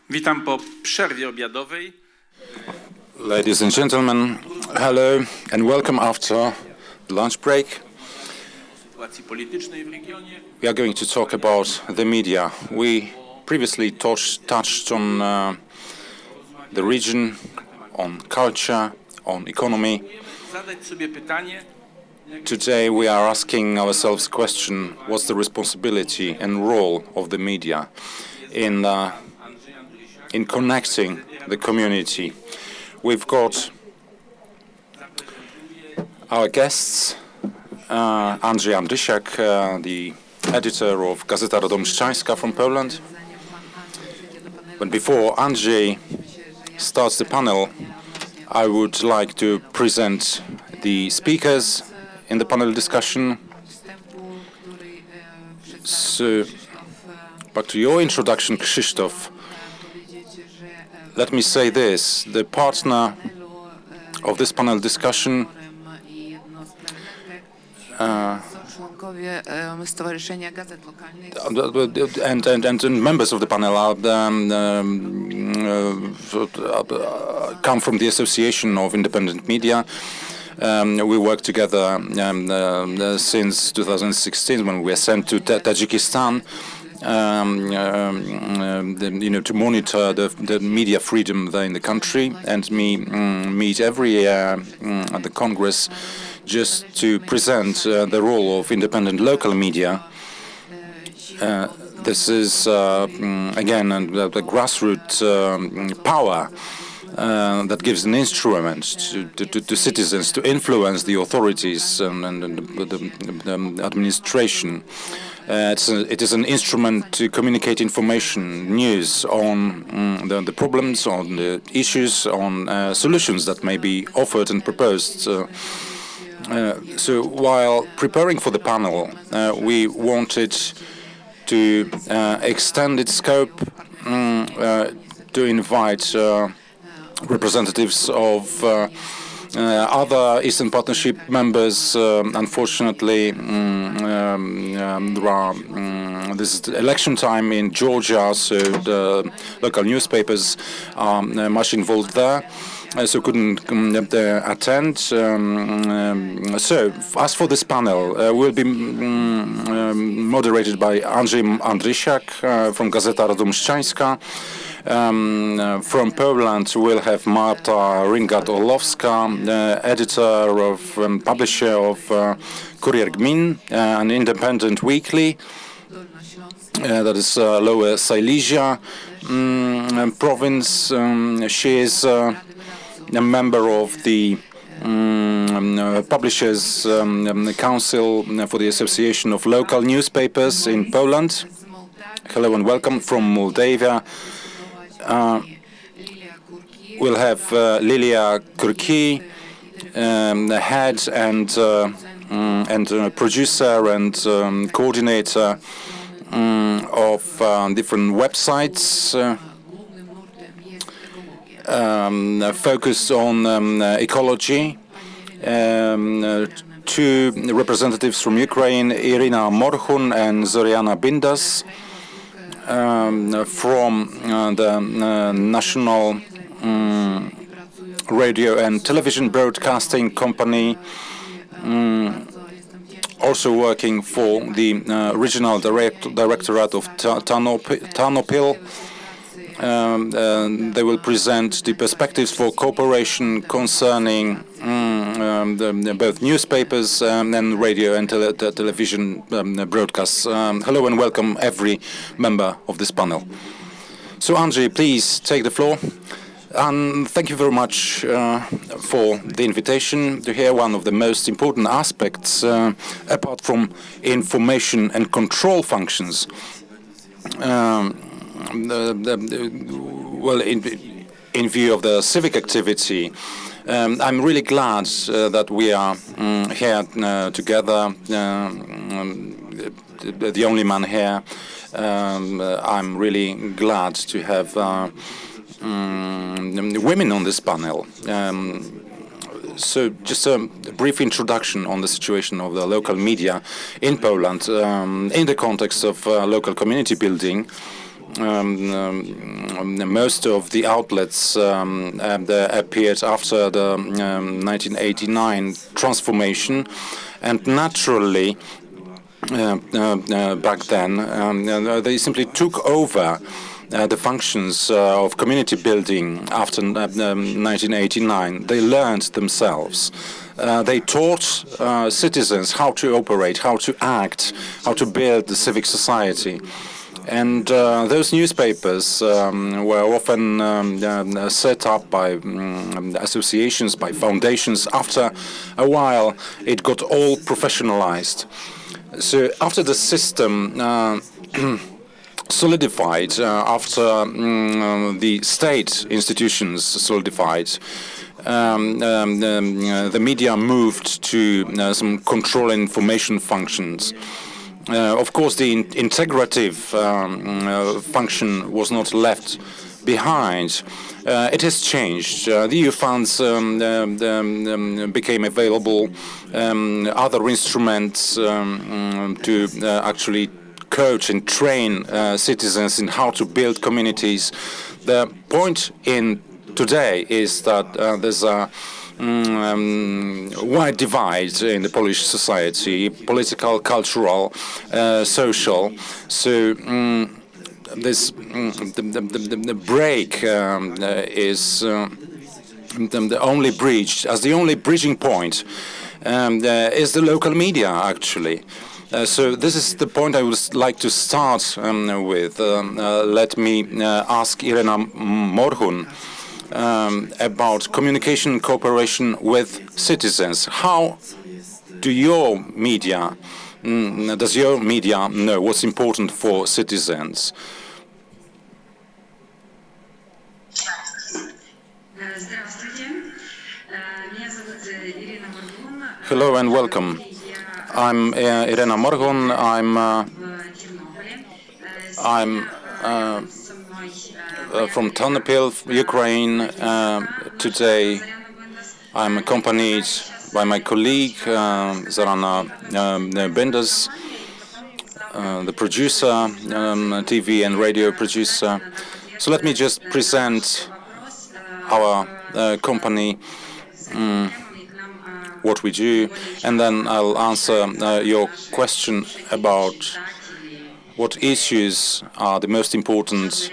Witam po przerwie obiadowej. Ladies and gentlemen, hello and welcome after the lunch break. Sytuacji politycznej w regionie. We are going to talk about the media. We previously touched on the region, on culture, on economy. Zadać sobie pytanie. Today we are asking ourselves the question, what's the responsibility and role of the media in connecting the community? We've got our guests, Andrzej Andrysiak, the editor of Gazeta Radomszczańska from Poland. But before Andrzej starts the panel, I would like to present the speakers in the panel discussion. So, back to your introduction, Krzysztof. Let me say this, the partner of this panel discussion and members of the panel are, come from the Association of Independent Media. We work together since 2016 when we were sent to Tajikistan to monitor the media freedom there in the country, and we meet every year at the Congress just to present the role of independent local media. This is, again, the grassroots power that gives an instrument to citizens to influence the authorities and the administration. It is an instrument to communicate information, news on the problems, on the issues, on solutions that may be offered and proposed. So while preparing for the panel, we wanted to extend its scope to invite representatives of other Eastern Partnership members. Unfortunately, this is election time in Georgia, so the local newspapers are much involved there, so couldn't attend. So, as for this panel, will be moderated by Andrzej Andrysiak from Gazeta Radomszczańska. From Poland, we'll have Marta Ringart-Orłowska, editor of publisher of Kurier Gmin, an independent weekly that is Lower Silesia province. She is a member of the Publishers Council for the Association of Local Newspapers in Poland. Hello and welcome from Moldova. We'll have Lilia Curchi, the head and producer and coordinator of different websites focused on ecology. Two representatives from Ukraine, Iryna Morhun and Zoryana Byndas, from the National Radio and Television Broadcasting Company, also working for the Regional Directorate of Ternopil. They will present the perspectives for cooperation concerning both newspapers and radio and television broadcasts. Hello and welcome every member of this panel. So Andrzej, please take the floor. And thank you very much for the invitation to hear one of the most important aspects, apart from information and control functions. Well, in view of the civic activity, I'm really glad that we are here together, the only man here. I'm really glad to have women on this panel. So just a brief introduction on the situation of the local media in Poland in the context of local community building. most of the outlets appeared after the 1989 transformation, and naturally, back then, they simply took over the functions of community building after 1989. They learned themselves. They taught citizens how to operate, how to act, how to build the civic society. And those newspapers were often set up by associations, by foundations. After a while, it got all professionalized. So after the system solidified, after the state institutions solidified, the media moved to some control and information functions. Of course, the integrative function was not left behind. It has changed. The EU funds became available, other instruments to actually coach and train citizens in how to build communities. The point in today is that there's a wide divide in the Polish society, political, cultural, social. So this the break is the only bridge, as the only bridging point is the local media, actually. So this is the point I would like to start with. Let me ask Iryna Morhun about communication and cooperation with citizens. How do your media, does your media know what's important for citizens? Hello and welcome. I'm Iryna Morhun. I'm from Ternopil, Ukraine. Today I'm accompanied by my colleague Zoryana Byndas, the producer, TV and radio producer. So let me just present our company, what we do, and then I'll answer your question about what issues are the most important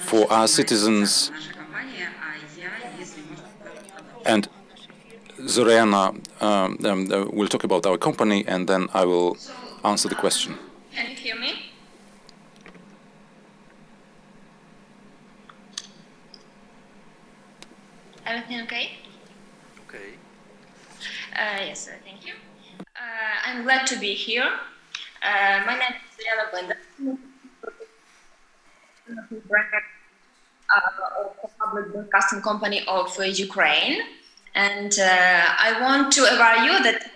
for our citizens. And Zoryana will talk about our company, and then I will answer the question. Can you hear me? Everything okay? Okay. Yes, thank you. I'm glad to be here. My name is Lilia Byndas. A public broadcasting company of Ukraine, and I want to assure you that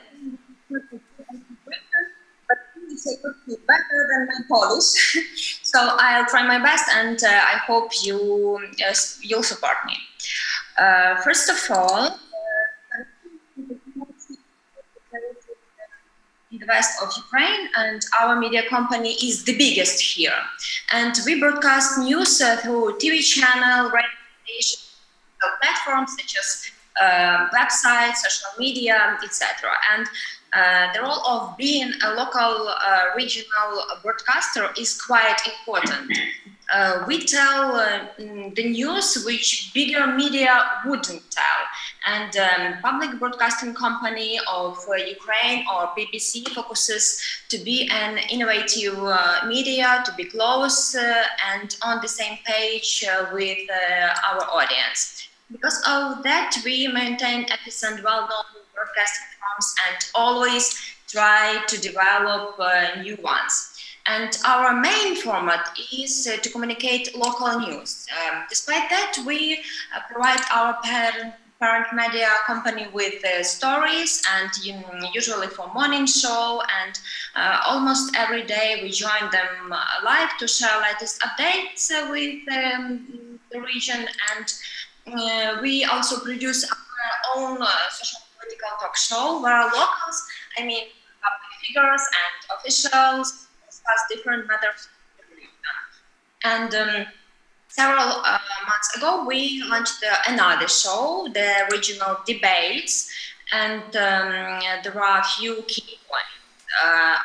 better than my Polish, so I'll try my best, and I hope you'll support me. First of all, in the west of Ukraine, and our media company is the biggest here. And we broadcast news through TV channel, radio station, platforms such as websites, social media, etc. And the role of being a local regional broadcaster is quite important. We tell the news which bigger media wouldn't tell, and public broadcasting company of Ukraine or BBC focuses to be an innovative media, to be close and on the same page with our audience. Because of that, we maintain efficient, well-known broadcasting forms and always try to develop new ones. And our main format is to communicate local news. Despite that, we provide our parent media company with stories, and usually for morning show, and almost every day we join them live to share latest updates with the region. And we also produce our own social political talk show where locals, I mean public figures and officials, discuss different matters. And several months ago, we launched another show, the regional debates, and there are a few key points.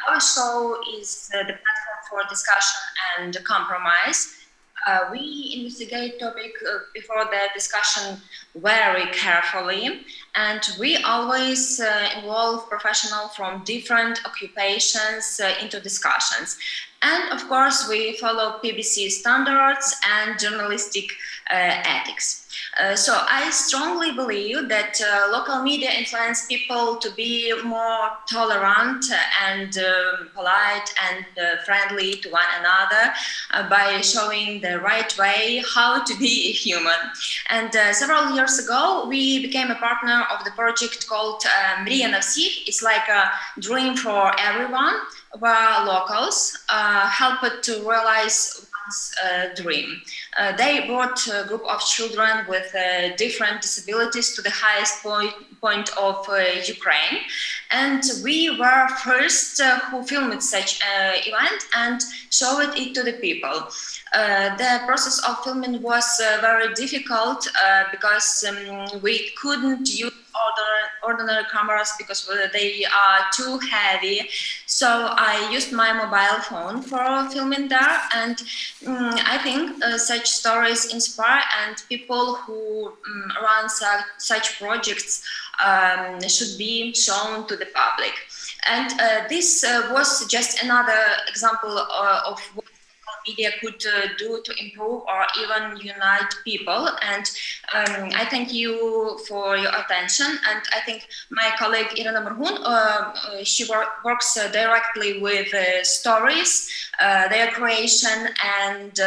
Our show is the platform for discussion and compromise. We investigate topic before the discussion very carefully, and we always involve professionals from different occupations into discussions. And of course, we follow PBC standards and journalistic ethics. So I strongly believe that local media influence people to be more tolerant and polite and friendly to one another by showing the right way how to be a human. And several years ago, we became a partner of the project called Mrija na всіх. It's like a dream for everyone, where locals helped to realize dream. They brought a group of children with different disabilities to the highest point of Ukraine, and we were first who filmed such event and showed it to the people. The process of filming was very difficult because we couldn't use ordinary cameras because they are too heavy. So I used my mobile phone for filming there, and I think such stories inspire, and people who run such projects should be shown to the public. And this was just another example of what media could do to improve or even unite people. And I thank you for your attention. And I think my colleague Iryna Morhun, she works directly with stories, their creation and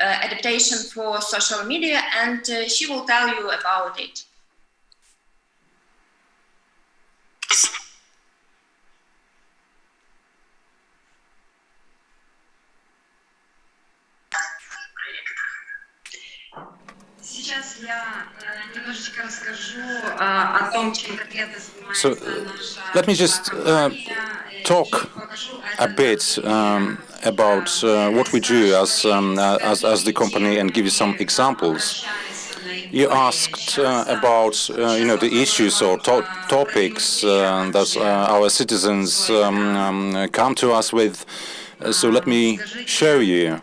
adaptation for social media, and she will tell you about it. So let me just talk a bit about what we do as the company and give you some examples. You asked about the issues or topics that our citizens come to us with. So let me show you.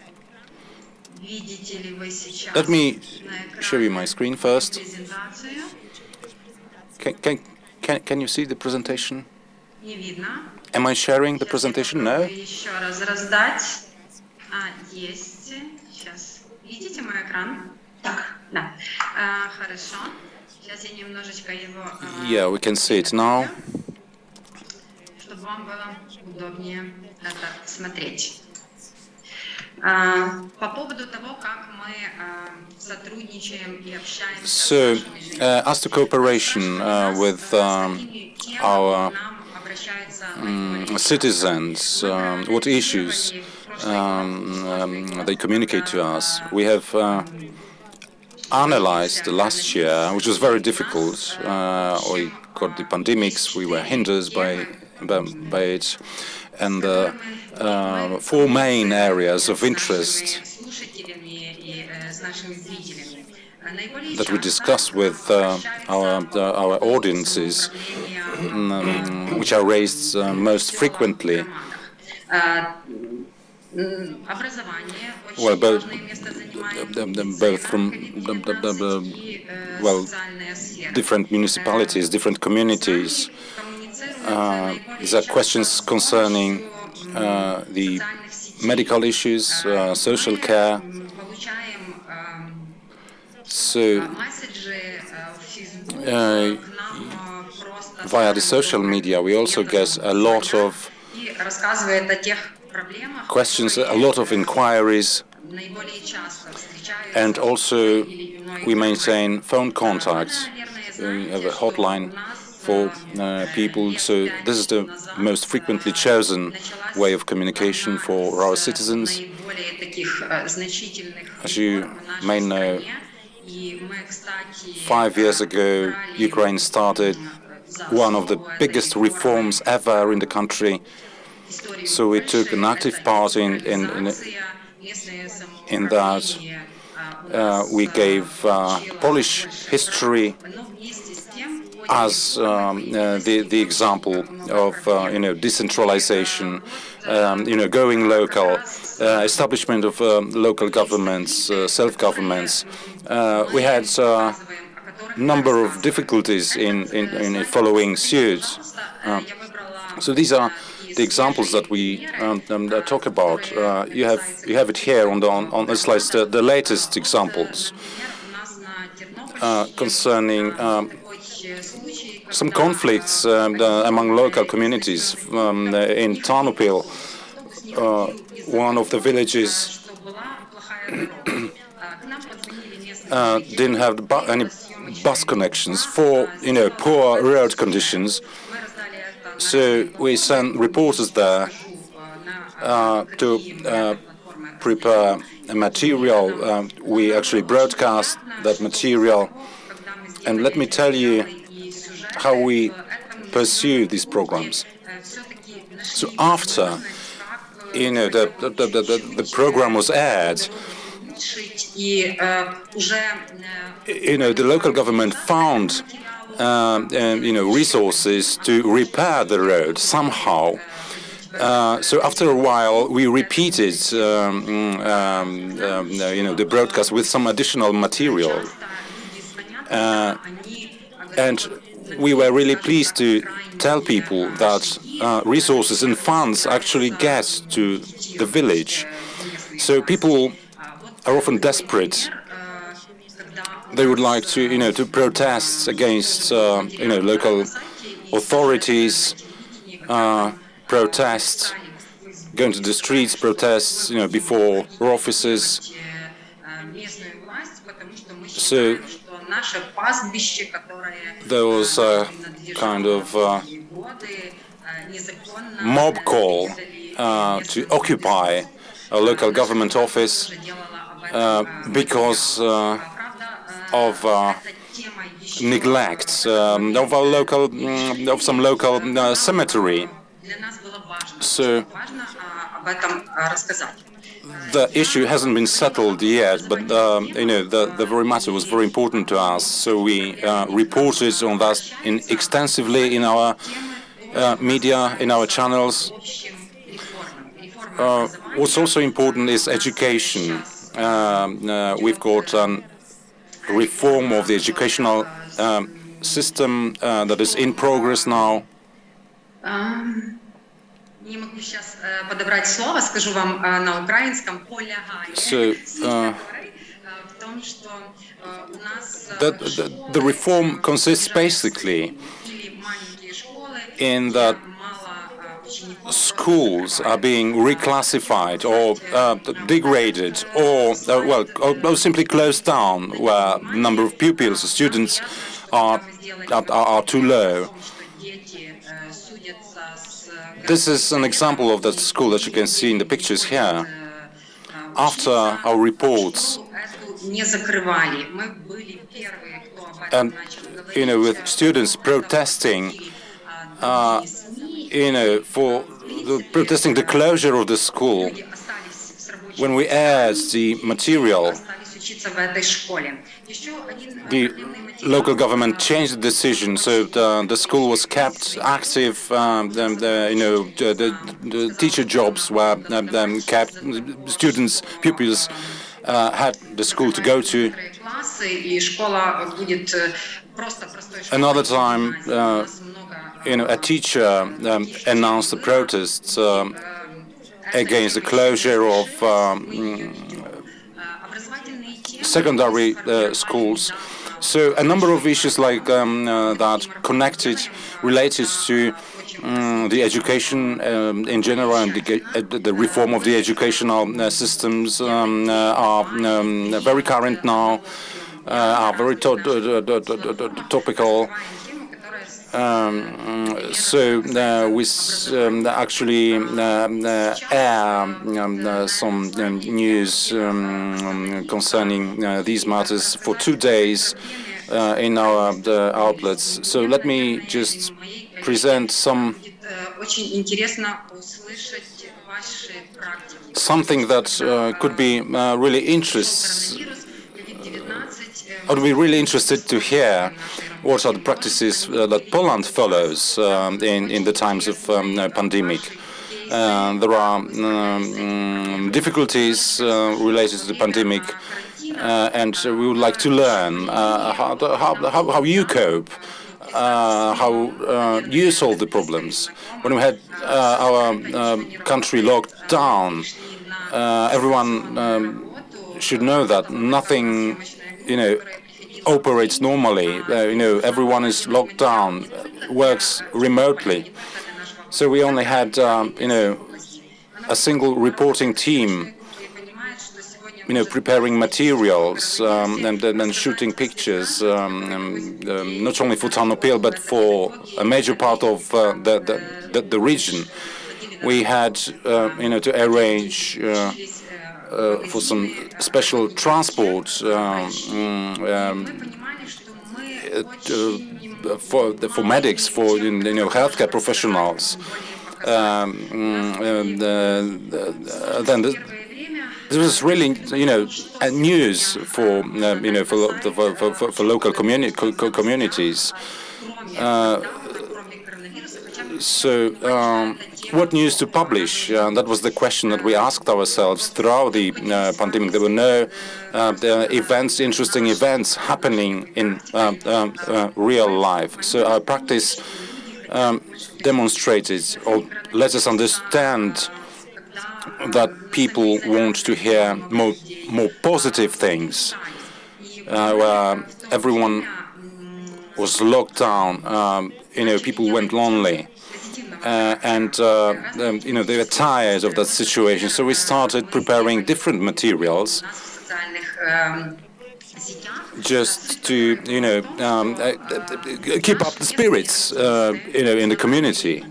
Let me show you my screen first. Can you see the presentation? Am I sharing the presentation? No? Yeah, we can see it now. So, as to cooperation with our citizens, what issues they communicate to us, we have analyzed last year, which was very difficult. We got the pandemics, we were hindered by it, and 4 main areas of interest that we discuss with our audiences, which are raised most frequently. Well, both from different municipalities, different communities. These are questions concerning the medical issues, social care. So, via the social media, we also get a lot of questions, a lot of inquiries, and also we maintain phone contact. We have a hotline for people, so this is the most frequently chosen way of communication for our citizens. As you may know, 5 years ago, Ukraine started one of the biggest reforms ever in the country. So we took an active part in in that we gave Polish history as the example of decentralization, going local, establishment of local governments, self-governments. We had a number of difficulties in following suit. So these are the examples that we talk about. You have it here on the slides, the latest examples concerning some conflicts among local communities. In Ternopil, one of the villages didn't have any bus connections for poor road conditions. So we sent reporters there to prepare a material. We actually broadcast that material, and let me tell you how we pursue these programs. So after the program was aired, the local government found resources to repair the road somehow. So after a while, we repeated the broadcast with some additional material, and we were really pleased to tell people that resources and funds actually get to the village. So people are often desperate. They would like to protest against local authorities, protest, going to the streets, protests before offices. So there was a kind of mob call to occupy a local government office because of neglect of some local cemetery. So the issue hasn't been settled yet, but the very matter was very important to us. So we reported on that extensively in our media, in our channels. What's also important is education. We've got reform of the educational system that is in progress now. So the reform consists basically in that schools are being reclassified or degraded or simply closed down, where the number of pupils, students are too low. This is an example of that school that you can see in the pictures here. After our reports, and with students protesting, protesting the closure of the school, when we aired the material, the local government changed the decision, so the school was kept active. The teacher jobs were kept. Students, pupils had the school to go to. Another time, a teacher announced a protest against the closure of secondary schools. So a number of issues like that related to the education in general and the reform of the educational systems are very current now, are very topical. So we actually air some news concerning these matters for 2 days in our outlets. So let me just present some something that could be really I'd be really interested to hear what are the practices that Poland follows in the times of pandemic. There are difficulties related to the pandemic, and we would like to learn how you cope, how you solve the problems. When we had our country locked down, everyone should know that nothing, operates normally. Everyone is locked down, works remotely. So we only had, a single reporting team, preparing materials and shooting pictures, not only for Ternopil but for a major part of the region. We had, to arrange for some special transport for medics, for healthcare professionals. Then this was really, a news for for local communities. So, what news to publish? That was the question that we asked ourselves throughout the pandemic. There were no interesting events happening in real life. So our practice demonstrated, or let us understand, that people want to hear more positive things. Where everyone was locked down, people went lonely. And they were tired of that situation, so we started preparing different materials just to keep up the spirits in the community.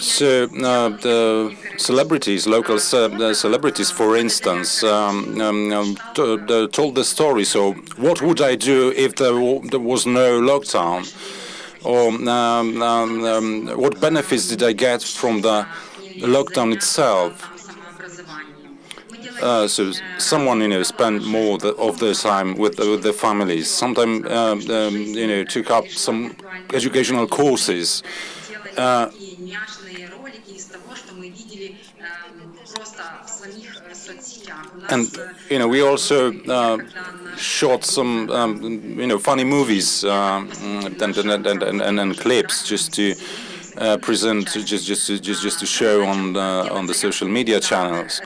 So the celebrities, local celebrities, for instance, told the story. So, what would I do if there was no lockdown? Or what benefits did I get from the lockdown itself? So someone, spent more of their time with their families. Sometimes, took up some educational courses. And we also shot some funny movies and clips just to present, just to show on the social media channels.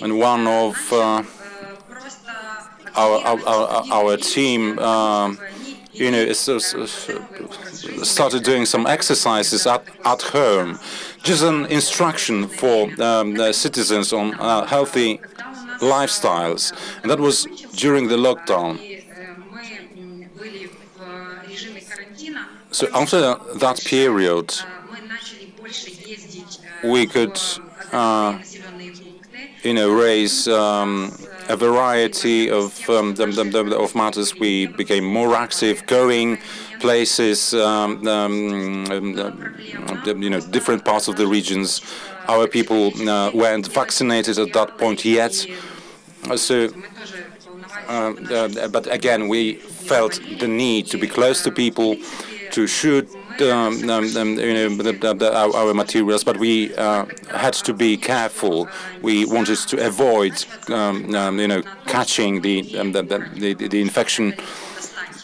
And one of our team, started doing some exercises at home, just an instruction for the citizens on healthy lifestyles, and that was during the lockdown. So after that period, we could raise a variety of matters. We became more active, going places, different parts of the regions. Our people weren't vaccinated at that point yet. So, but again, we felt the need to be close to people, to shoot our materials, but we had to be careful. We wanted to avoid, catching the infection.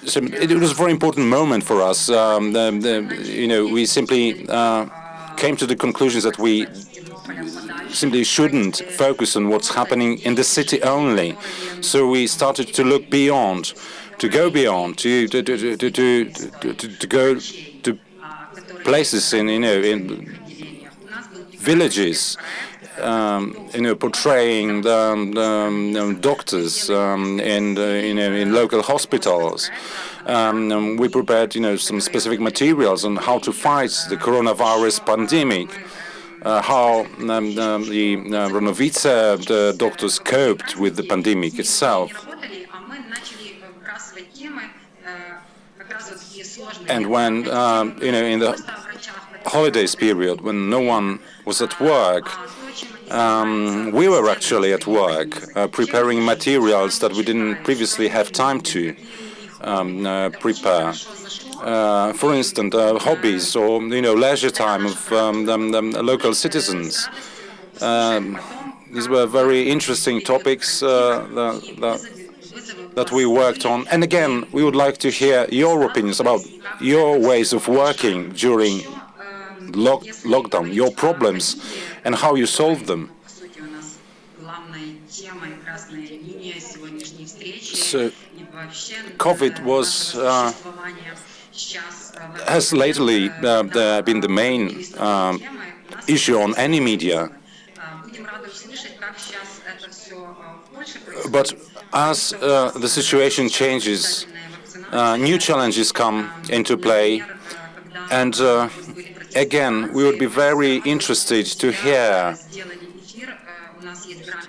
So it was a very important moment for us. We simply came to the conclusions that we simply shouldn't focus on what's happening in the city only. So we started to look beyond, to go beyond, to go to places in villages, portraying the doctors in local hospitals. We prepared, some specific materials on how to fight the coronavirus pandemic. How the Ronovice the doctors coped with the pandemic itself. And when, in the holidays period, when no one was at work, we were actually at work preparing materials that we didn't previously have time to prepare. For instance, hobbies or leisure time of local citizens. These were very interesting topics that we worked on. And again, we would like to hear your opinions about your ways of working during lockdown, your problems, and how you solved them. So, COVID has lately been the main issue on any media. But as the situation changes, new challenges come into play, and again, we would be very interested to hear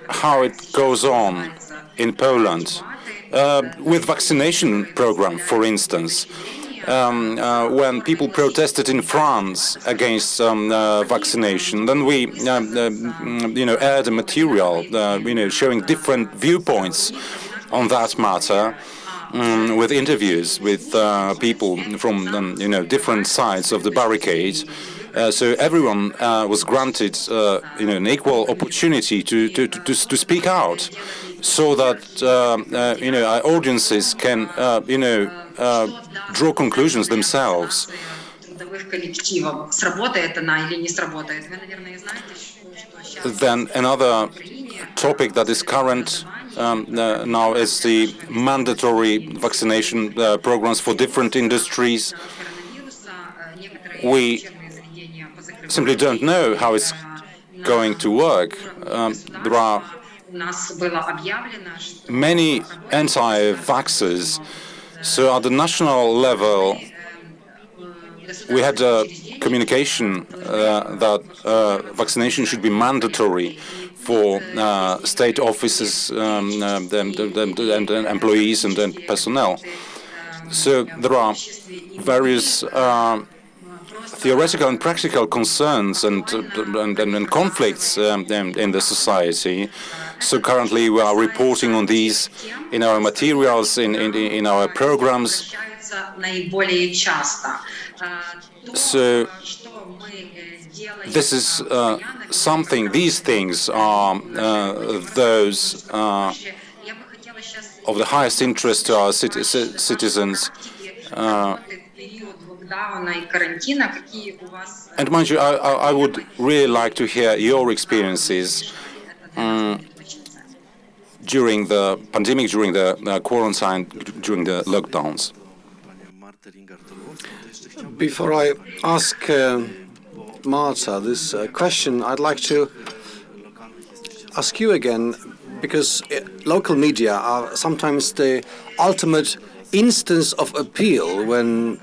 how it goes on in Poland with vaccination program, for instance. When people protested in France against vaccination, then we, aired a material, showing different viewpoints on that matter, with interviews with people from, different sides of the barricade. So everyone was granted, an equal opportunity to speak out, so that our audiences can, draw conclusions themselves. Then another topic that is current now is the mandatory vaccination programs for different industries. We simply don't know how it's going to work. There are many anti-vaxxers. So at the national level, we had a communication that vaccination should be mandatory for state offices and employees and personnel. So there are various theoretical and practical concerns and conflicts in the society. So currently we are reporting on these in our materials, in our programs. So this is something, these things are those of the highest interest to our citizens. And mind you, I would really like to hear your experiences during the pandemic, during the quarantine, during the lockdowns. Before I ask Marta this question, I'd like to ask you again, because local media are sometimes the ultimate instance of appeal when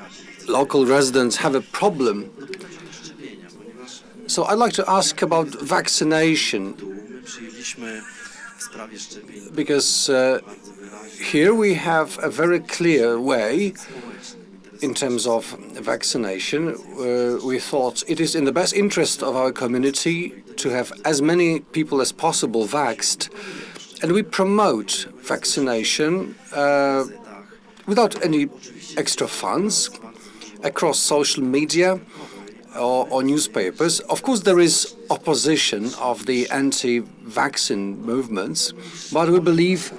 local residents have a problem. So I'd like to ask about vaccination, because here we have a very clear way in terms of vaccination. We thought it is in the best interest of our community to have as many people as possible vaxxed, and we promote vaccination without any extra funds across social media or newspapers. Of course, there is opposition of the anti-vaccine movements, but we believe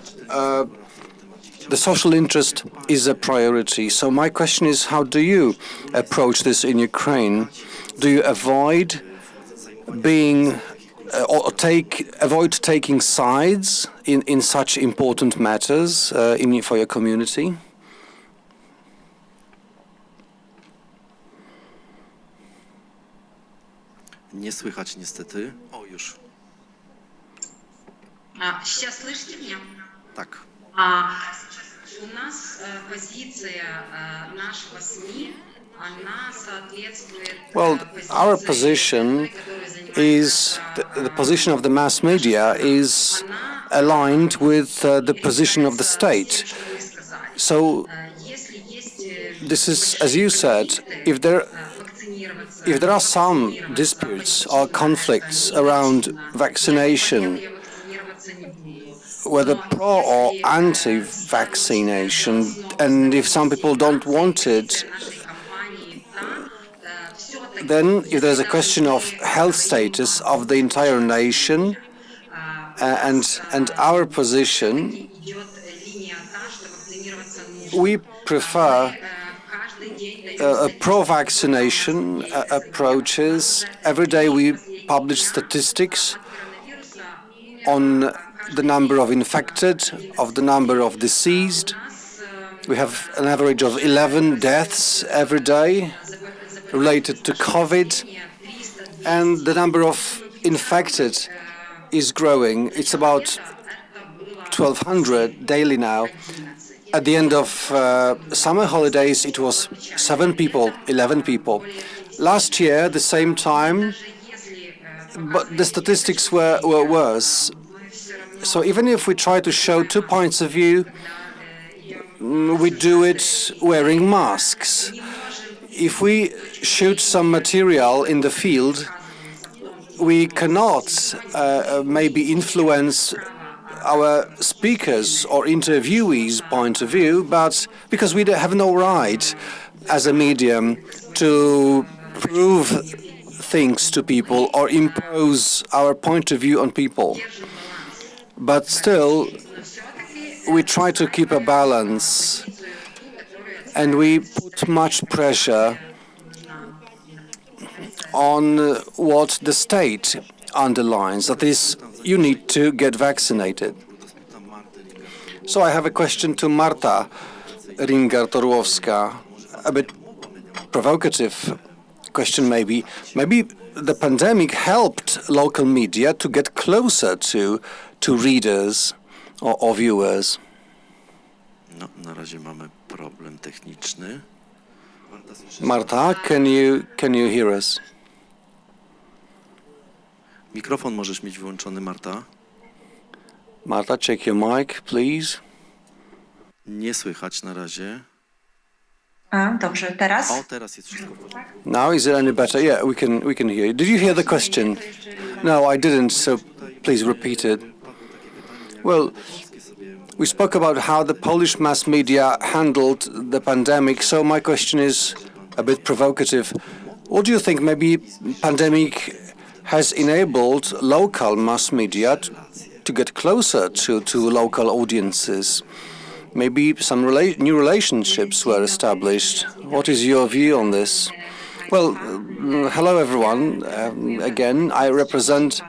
the social interest is a priority. So my question is, how do you approach this in Ukraine? Do you avoid being avoid taking sides in such important matters for your community? Nie słychać niestety. O, już. Сейчас слышите меня? Tak. У нас позиция нашего СМИ, она соответствует. Well, our position is, the position of the mass media is aligned with the position of the state. So this is, as you said, if there are some disputes or conflicts around vaccination, whether pro or anti-vaccination, and if some people don't want it, then if there's a question of health status of the entire nation and our position, we prefer pro-vaccination approaches. Every day we publish statistics on the number of infected, of the number of deceased. We have an average of 11 deaths every day related to COVID, and the number of infected is growing. It's about 1,200 daily now. At the end of summer holidays, it was 7 people, 11 people. Last year, the same time, but the statistics were worse. So even if we try to show 2 points of view, we do it wearing masks. If we shoot some material in the field, we cannot maybe influence our speakers or interviewees' point of view, but because we have no right as a medium to prove things to people or impose our point of view on people. But still, we try to keep a balance, and we put much pressure on what the state underlines, that is, you need to get vaccinated. So I have a question to Marta Ringart-Orłowska, a bit provocative question maybe. Maybe the pandemic helped local media to get closer to readers or viewers. No, na razie mamy problem techniczny. Marta, can you hear us? Mikrofon możesz mieć wyłączony, Marta. Marta, check your mic, please. Nie słychać na razie. Dobrze, teraz? O, teraz jest wszystko w porządku. Now is it any better? Yeah, we can hear you. Did you hear the question? No, I didn't, so please repeat it. Well, we spoke about how the Polish mass media handled the pandemic, so my question is a bit provocative. What do you think? Maybe pandemic has enabled local mass media to get closer to local audiences. Maybe some new relationships were established. What is your view on this? Well, hello everyone. Again, I represent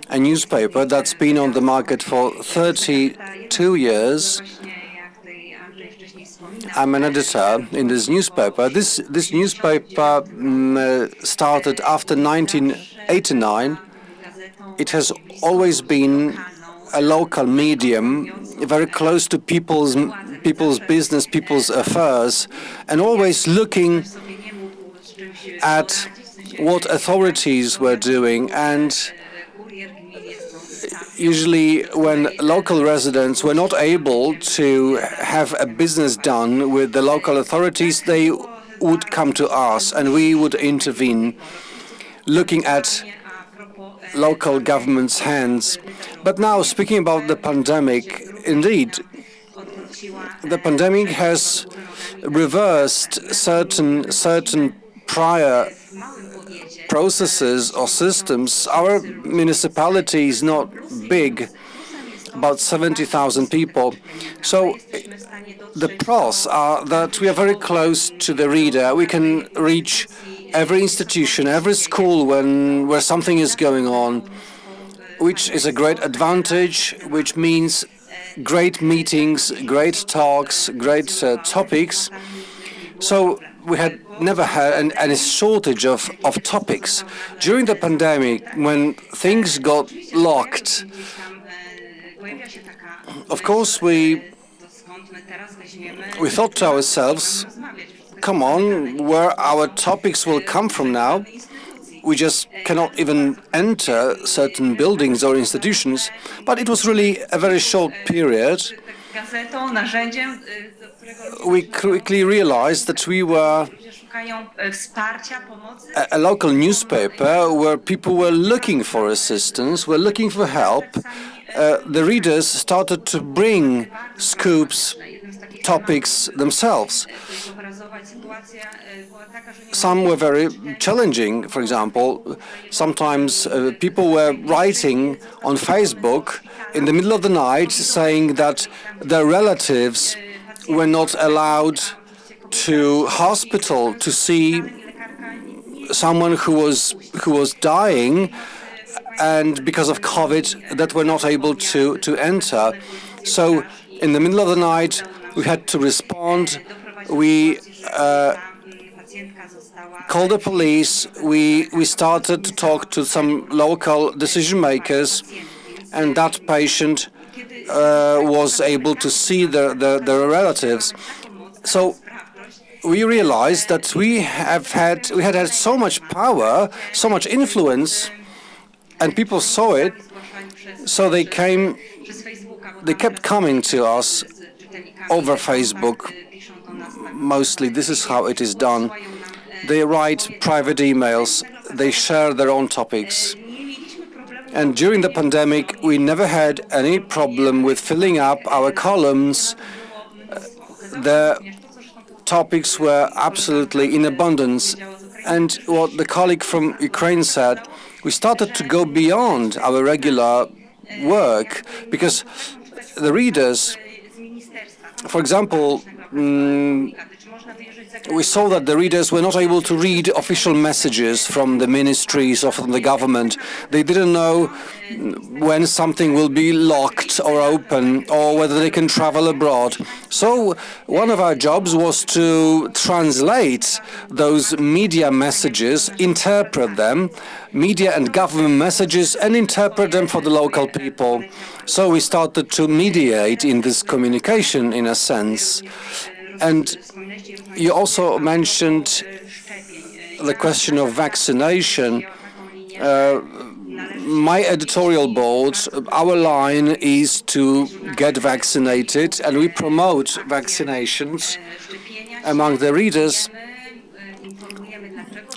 a newspaper that's been on the market for 32 years. I'm an editor in this newspaper. This newspaper started after 1989. It has always been a local medium, very close to people's business, people's affairs, and always looking at what authorities were doing. And usually when local residents were not able to have a business done with the local authorities, they would come to us and we would intervene, looking at local government's hands. But now, speaking about the pandemic, indeed, the pandemic has reversed certain prior processes or systems. Our municipality is not big, about 70,000 people. So the pros are that we are very close to the reader. We can reach every institution, every school where something is going on, which is a great advantage, which means great meetings, great talks, great topics. So we had never had any shortage of topics. During the pandemic, when things got locked, of course we thought to ourselves, come on, where our topics will come from now? We just cannot even enter certain buildings or institutions. But it was really a very short period. gazetą, narzędziem, do którego we quickly realized that we were ludzie szukają wsparcia, pomocy. a local newspaper where people were looking for assistance, were looking for help. The readers started to bring scoops, topics themselves. Some were very challenging. For example, sometimes people were writing on Facebook in the middle of the night saying that their relatives were not allowed to hospital to see someone who was dying, and because of COVID that were not able to enter. So in the middle of the night we had to respond. We called the police. We started to talk to some local decision makers, and that patient was able to see their relatives. So we realized that we had so much power, so much influence, and people saw it. So they kept coming to us over Facebook. Mostly, this is how it is done. They write private emails. They share their own topics. And during the pandemic, we never had any problem with filling up our columns. The topics were absolutely in abundance. And what the colleague from Ukraine said, we started to go beyond our regular work because the readers, for example, we saw that the readers were not able to read official messages from the ministries or from the government. They didn't know when something will be locked or open, or whether they can travel abroad. So one of our jobs was to translate those media messages, interpret them, media and government messages, and interpret them for the local people. So we started to mediate in this communication, in a sense. And you also mentioned the question of vaccination. My editorial board, our line is to get vaccinated, and we promote vaccinations among the readers.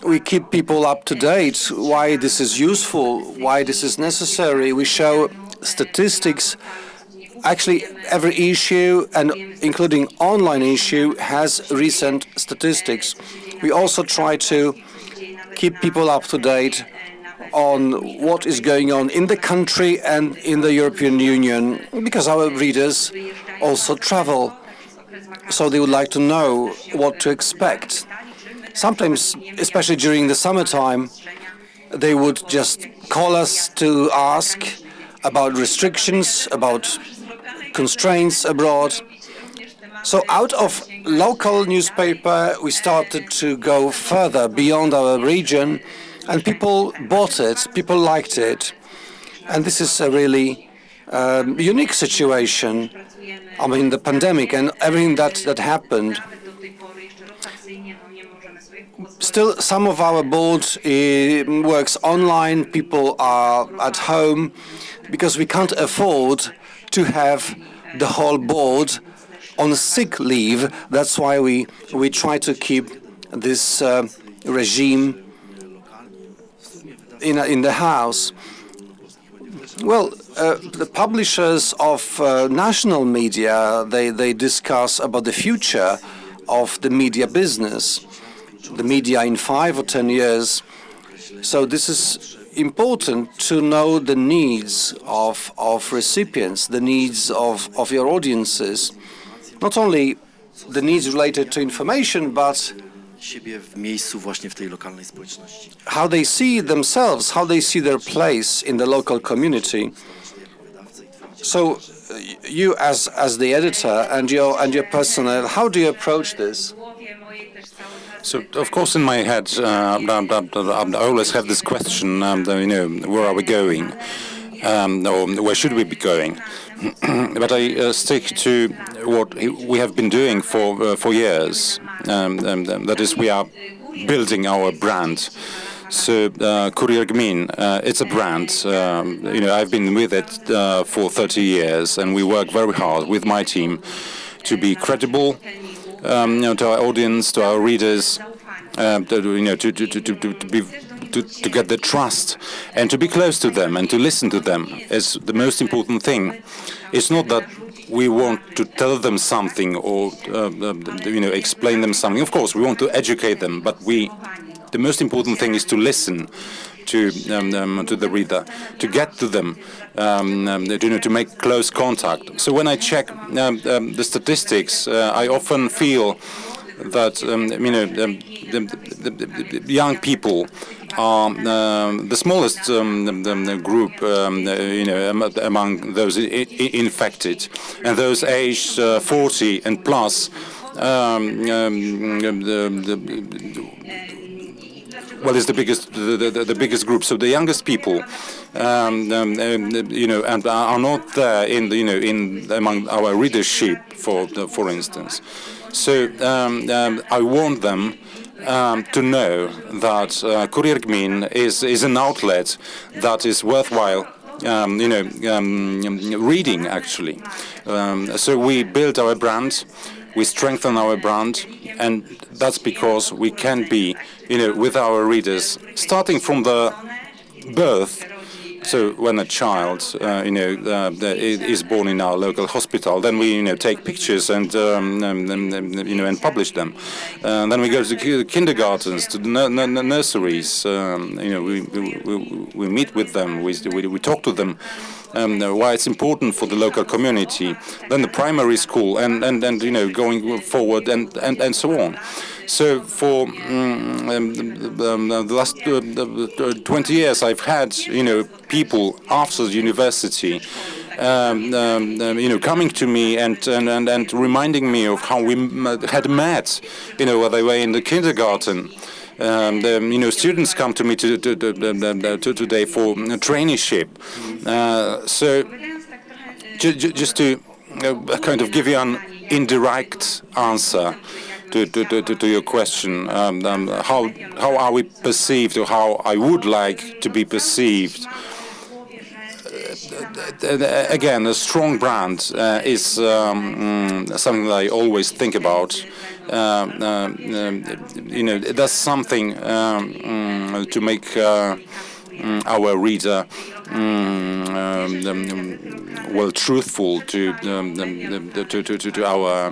We keep people up to date, why this is useful, why this is necessary. We show statistics. Actually, every issue, and including online issue, has recent statistics. We also try to keep people up to date on what is going on in the country and in the European Union, because our readers also travel, so they would like to know what to expect. Sometimes, especially during the summertime, they would just call us to ask about restrictions, about constraints abroad. So out of local newspaper, we started to go further beyond our region, and people bought it, people liked it. And this is a really unique situation. I mean, the pandemic and everything that happened. Still, some of our board works online. People are at home because we can't afford to have the whole board on sick leave. That's why we try to keep this regime in the house. Well, the publishers of national media, they discuss about the future of the media business, the media in 5 or 10 years. So this is important to know the needs of recipients, the needs of your audiences, not only the needs related to information, but siebie w miejscu właśnie w tej lokalnej społeczności. how they see themselves, how they see their place in the local community. So you as the editor and your personnel, how do you approach this? So, of course, in my head, I always have this question, where are we going? Or where should we be going? But I stick to what we have been doing for years. That is, we are building our brand. So Courier Gmin, it's a brand. I've been with it for 30 years, and we work very hard with my team to be credible, to our audience, to our readers, to get the trust and to be close to them and to listen to them is the most important thing. It's not that we want to tell them something or explain them something. Of course, we want to educate them, but the most important thing is to listen to the reader, to get to them, to make close contact. So when I check the statistics, I often feel that the young people are the smallest group, among those infected, and those aged 40 and plus. Well, it's the biggest group. So the youngest people, and are not there in among our readership, for instance. So I want them to know that Courier Gmin is an outlet that is worthwhile, reading actually. So we build our brand, we strengthen our brand, and that's because we can be, with our readers, starting from the birth. So when a child, is born in our local hospital, then we, take pictures and publish them. Then we go to the kindergartens, to the nurseries. We meet with them. We talk to them. Why it's important for the local community. Then the primary school, and going forward, and so on. So for the last 20 years, I've had people after the university, coming to me and reminding me of how we had met, when they were in the kindergarten. Students come to me today for traineeship. So just to kind of give you an indirect answer to your question, how are we perceived, or how I would like to be perceived? Again, a strong brand is something that I always think about. It does something to make our reader truthful to our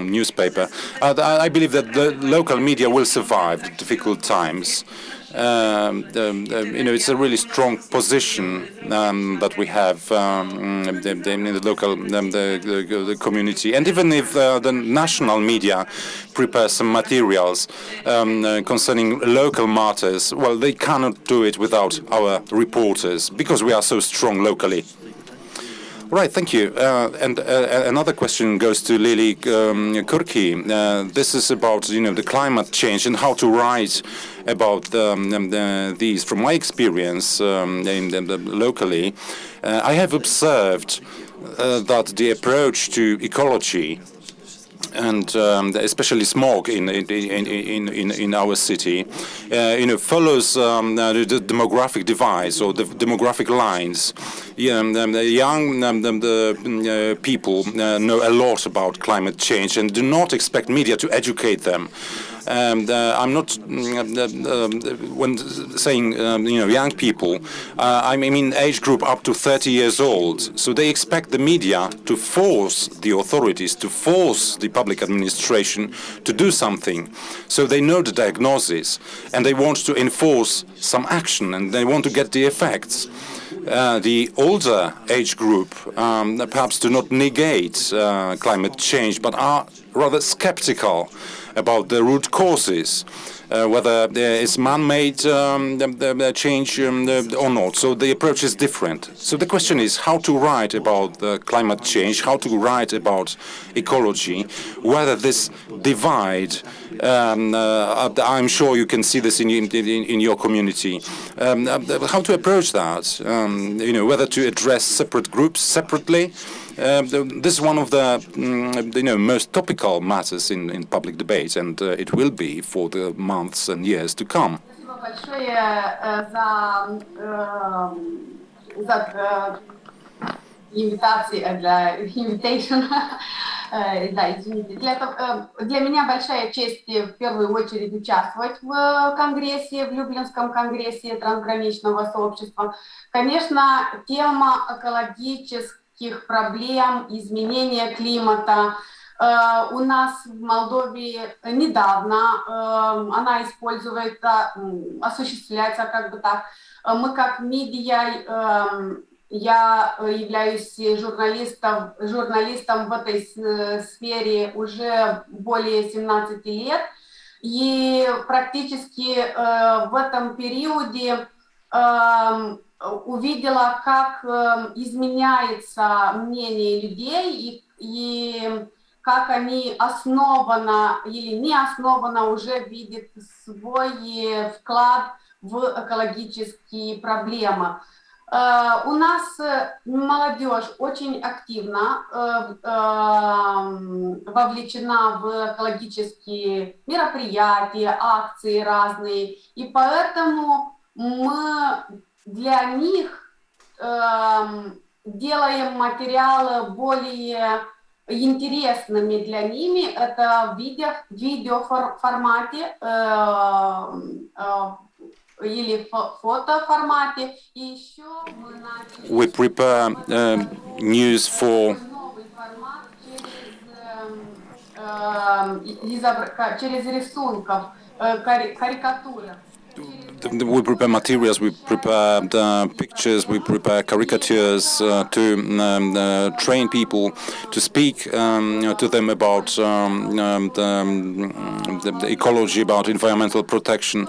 newspaper. I believe that the local media will survive the difficult times. It's a really strong position that we have in the local the community. And even if the national media prepare some materials concerning local matters, well, they cannot do it without our reporters, because we are so strong locally. Right, thank you. And another question goes to Lilia Curchi. This is about the climate change and how to write about these. From my experience locally, I have observed that the approach to ecology and especially smog in our city, follows the demographic divide or the demographic lines. The young people know a lot about climate change and do not expect media to educate them. I'm not when saying young people, I mean age group up to 30 years old. So they expect the media to force the authorities, to force the public administration to do something. So they know the diagnosis and they want to enforce some action and they want to get the effects. The older age group perhaps do not negate climate change, but are rather skeptical about the root causes, whether it's man-made change or not. So the approach is different. So the question is how to write about climate change, how to write about ecology, whether this divide, I'm sure you can see this in your community, how to approach that, whether to address separate groups separately. This is one of the most topical matters in public debate, and it will be for the months and years to come. большое за инвитации, для invitation. Да, извините. Для меня большая честь в первую очередь участвовать в конгрессе, в Люблинском конгрессе трансграничного сообщества. Конечно, тема экологических проблем, изменения климата у нас в Молдове недавно, она осуществляется как бы так. Мы как медиа, я являюсь журналистом в этой сфере уже более 17 лет, и практически в этом периоде увидела, как изменяется мнение людей и как они основанно или неоснованно уже видят свой вклад в экологические проблемы. У нас молодежь очень активно вовлечена в экологические мероприятия, акции разные, и поэтому мы для них делаем материалы более интересными для них. Это в видеоформате или фотоформате. И еще мы начали... We prepare news for через рисунков, карикатуры. We prepare materials, we prepare pictures, we prepare caricatures to train people, to speak to them about the ecology, about environmental protection.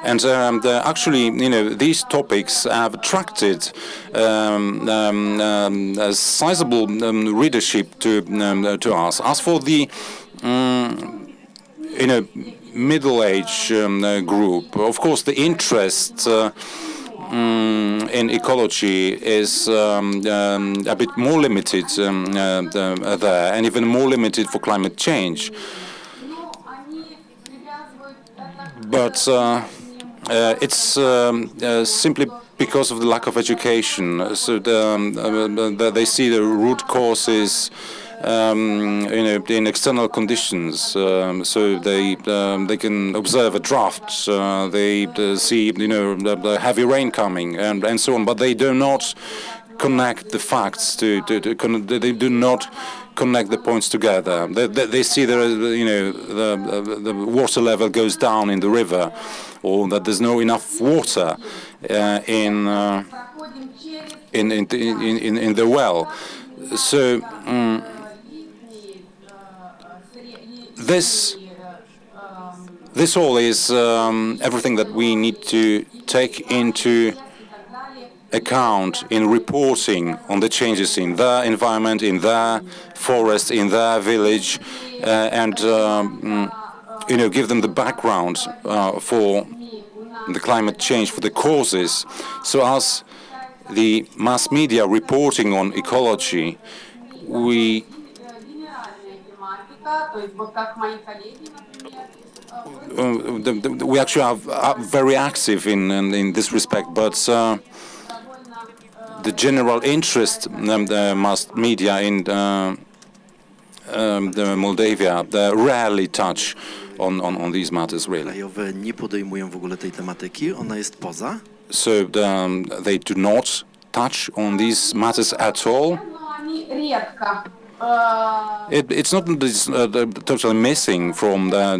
And actually, these topics have attracted a sizable readership to us. As for the middle-age group, of course, the interest in ecology is a bit more limited there, and even more limited for climate change. But it's simply because of the lack of education. So they see the root causes in external conditions, so they can observe a drought, they see the heavy rain coming and so on, but they do not connect the facts they do not connect the points together. They see the water level goes down in the river, or that there's no enough water in the well. So this all is everything that we need to take into account in reporting on the changes in their environment, in their forest, in their village, and give them the background for the climate change, for the causes. So as the mass media reporting on ecology, we actually are very active in this respect, but the general interest the mass media in Moldavia rarely touch on these matters, really. Krajowe nie podejmują w ogóle tej tematyki, ona jest poza. So they do not touch on these matters at all. It's not totally missing from the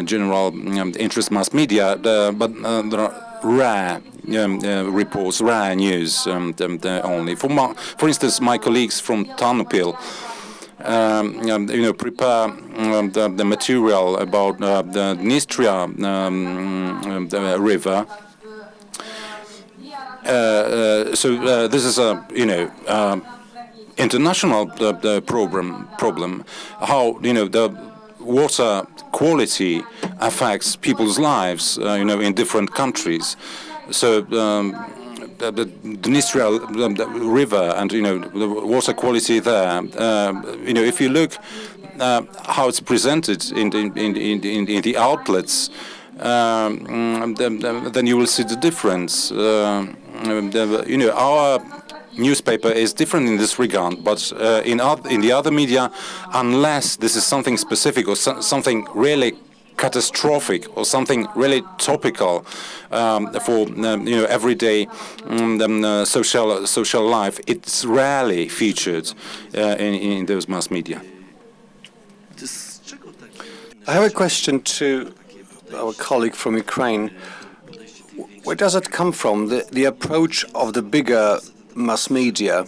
general interest mass media, but there are rare reports, rare news only. For instance, my colleagues from Ternopil prepare the material about the Natura river. So this is a international problem. How the water quality affects people's lives, in different countries. So the Natura river and the water quality there. If you look how it's presented in the outlets, then you will see the difference. Our newspaper is different in this regard, but in the other media, unless this is something specific or something really catastrophic or something really topical for everyday social life, it's rarely featured in those mass media. I have a question to our colleague from Ukraine. Where does it come from, the approach of the bigger mass media?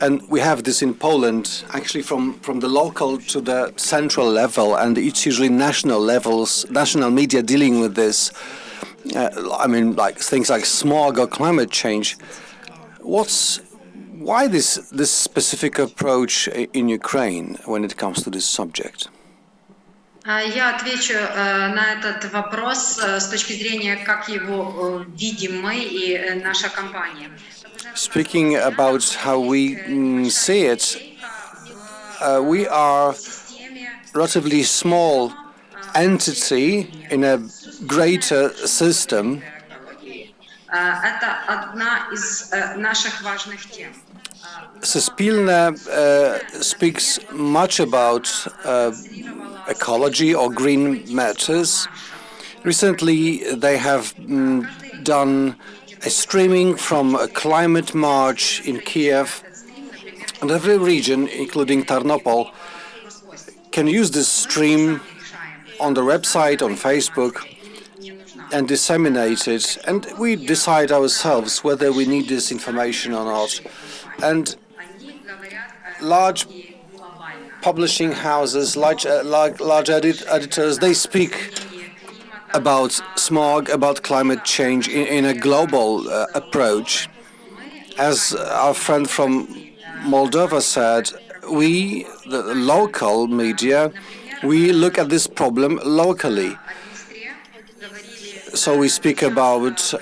And we have this in Poland, actually from the local to the central level, and it's usually national levels, national media dealing with this. Like things like smog or climate change. Why this specific approach in Ukraine when it comes to this subject? Я отвечу на этот вопрос с точки зрения, как его видим мы и наша компания. Speaking about how we see it, we are relatively small entity in a greater system. Это одна из наших важных тем. Suspilne speaks much about ecology or green matters. Recently, they have done a streaming from a climate march in Kiev, and every region, including Ternopil, can use this stream on the website, on Facebook, and disseminate it. And we decide ourselves whether we need this information or not. And large publishing houses, large editors, they speak about smog, about climate change in a global approach. As our friend from Moldova said, we, the local media, we look at this problem locally. So we speak about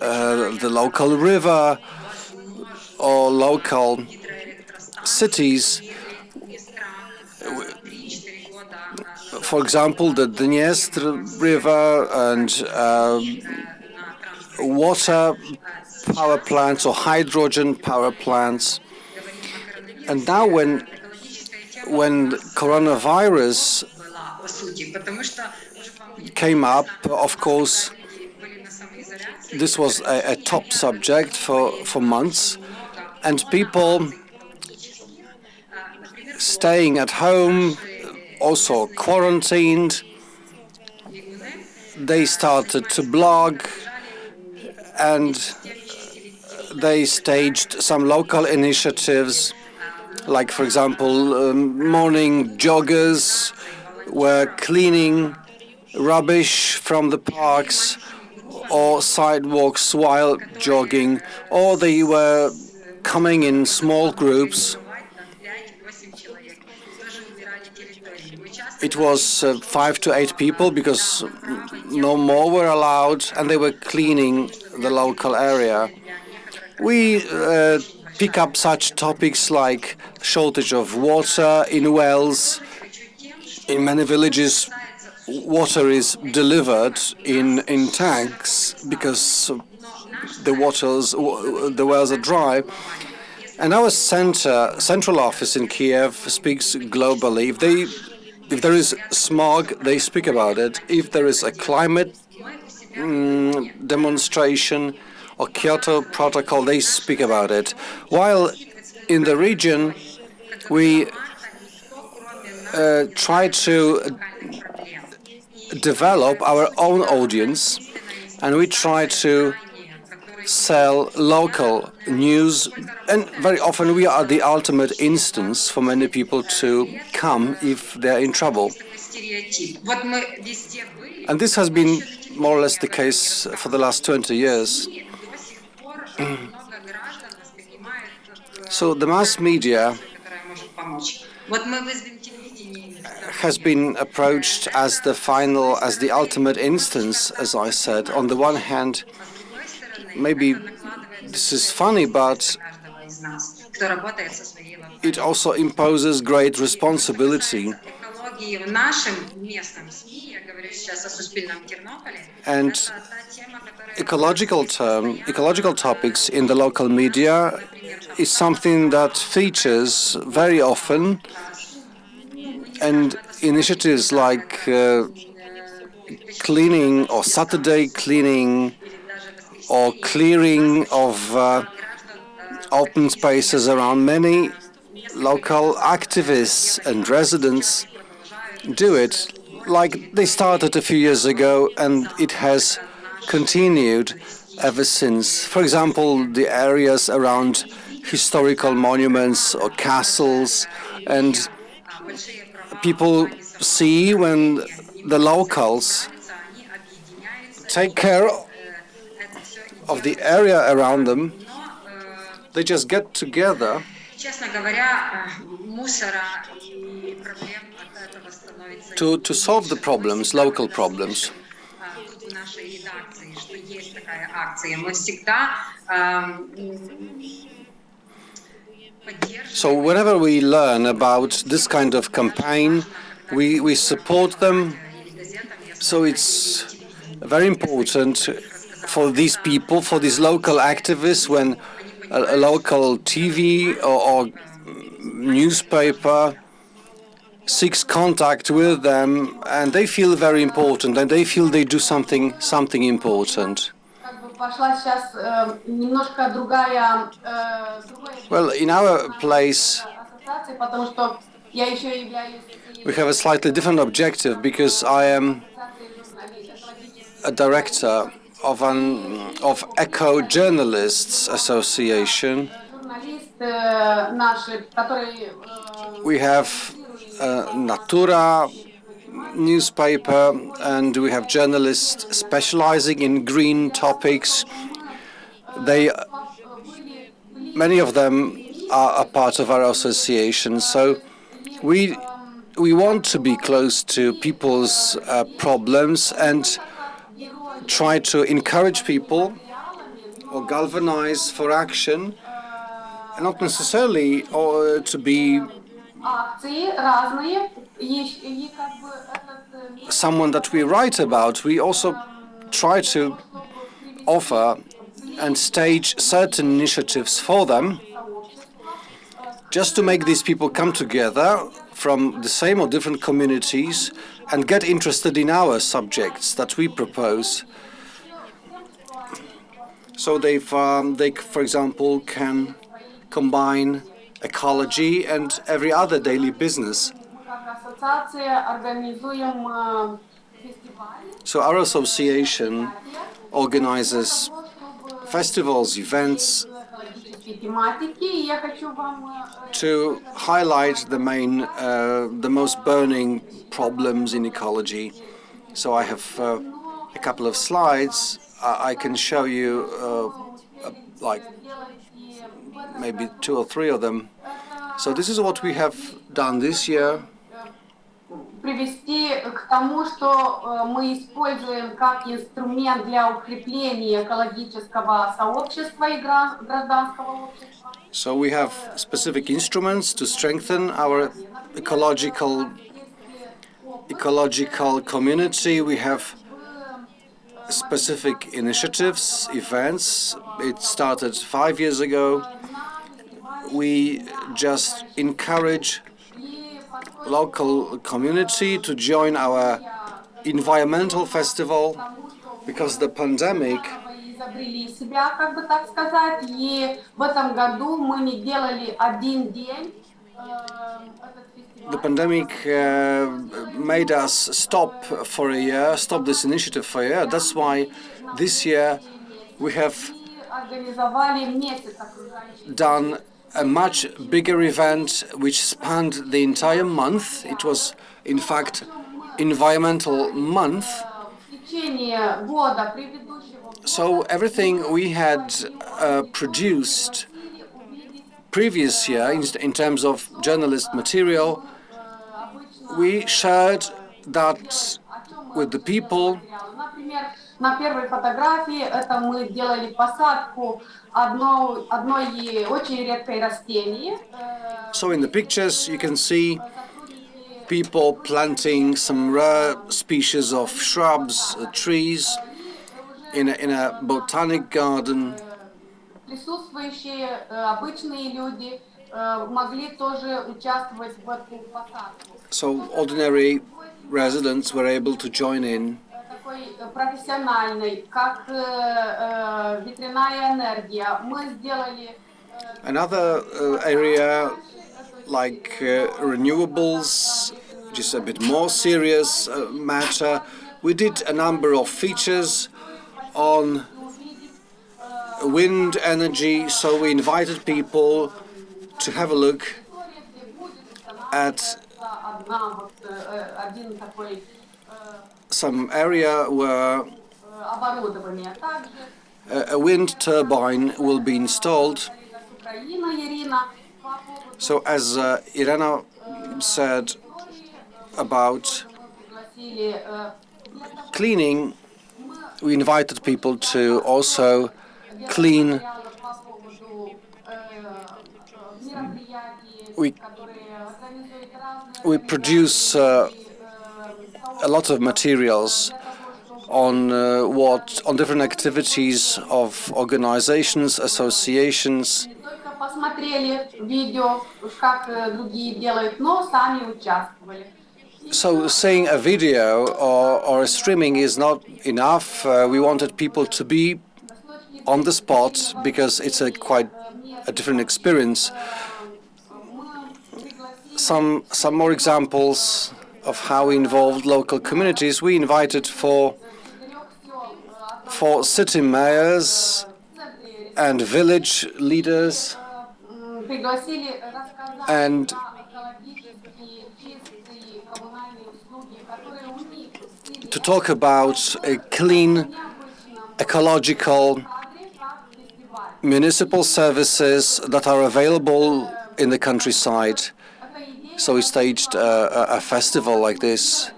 the local river or local cities. For example, the Dniester River and water power plants or hydrogen power plants. And now when coronavirus came up, of course, this was a top subject for months, and people staying at home, also quarantined, they started to blog, and they staged some local initiatives, like, for example, morning joggers were cleaning rubbish from the parks or sidewalks while jogging, or they were coming in small groups. It was 5 to 8 people because no more were allowed, and they were cleaning the local area. We pick up such topics like shortage of water in wells. In many villages, water is delivered in tanks because the wells are dry. And our central office in Kiev speaks globally. If there is smog, they speak about it. If there is a climate demonstration or Kyoto Protocol, they speak about it. While in the region, we try to develop our own audience, and we try to sell local news, and very often we are the ultimate instance for many people to come if they're in trouble. And this has been more or less the case for the last 20 years. So the mass media has been approached as the ultimate instance, as I said. On the one hand, maybe this is funny, but it also imposes great responsibility. экологии в нашем местном СМИ, я говорю сейчас о Суспільному Тернополі, And это та тема, ecological topics in the local media is something that features very often, and initiatives like cleaning or Saturday cleaning or clearing of open spaces around, many local activists and residents do it like they started a few years ago, and it has continued ever since. For example, the areas around historical monuments or castles, and people see when the locals take care of the area around them, they just get together to solve the problems, local problems. So whenever we learn about this kind of campaign, we support them. So it's very important for these people, for these local activists, when a local TV or newspaper seeks contact with them, and they feel very important, and they feel they do something important. Well, in our place, we have a slightly different objective, because I am a director of Eco Journalists Association. We have Natura newspaper, and we have journalists specializing in green topics. Many of them are a part of our association, so we want to be close to people's problems and try to encourage people or galvanize for action, and not necessarily to be someone that we write about. We also try to offer and stage certain initiatives for them, just to make these people come together from the same or different communities and get interested in our subjects that we propose. So they, for example, can combine ecology and every other daily business. So our association organizes festivals, events, to highlight the most burning problems in ecology. So I have a couple of slides. I can show you like maybe 2 or 3 of them. So this is what we have done this year. Привести к тому, что мы используем как инструмент для укрепления экологического сообщества и гражданского общества. So we have specific instruments to strengthen our ecological community. We have specific initiatives, events. It started 5 years ago. We just encourage local community to join our environmental festival, because the pandemic made us stop for a year, stop this initiative for a year. That's why this year we have done a much bigger event which spanned the entire month. It was, in fact, Environmental Month. So everything we had produced previous year in terms of journalist material, we shared that with the people. На первой фотографии это мы делали посадку одной очень редкой растения. So in the pictures you can see people planting some rare species of shrubs, trees in a botanic garden. Присутствующие обычные люди могли тоже участвовать в эту посадку. So ordinary residents were able to join in. Такой профессиональной, как ветряная энергия. Мы сделали Another area like renewables, which is a bit more serious matter. We did a number of features on wind energy, so we invited people to have a look at some area where a wind turbine will be installed. So as Iryna said about cleaning, we invited people to also clean. We produce a lot of materials on different activities of organizations, associations. So seeing a video or a streaming is not enough. We wanted people to be on the spot because it's quite a different experience. Some more examples of how we involved local communities. We invited for city mayors and village leaders and to talk about clean, ecological municipal services that are available in the countryside. So we staged a festival like this.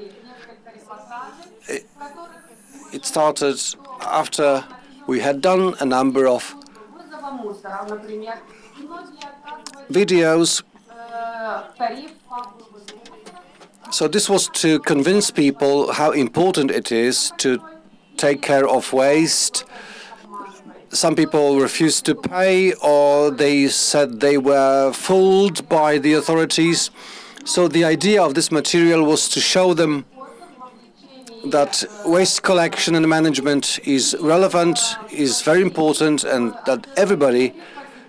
It started after we had done a number of videos. So this was to convince people how important it is to take care of waste. Some people refused to pay, or they said they were fooled by the authorities. So the idea of this material was to show them that waste collection and management is relevant, is very important, and that everybody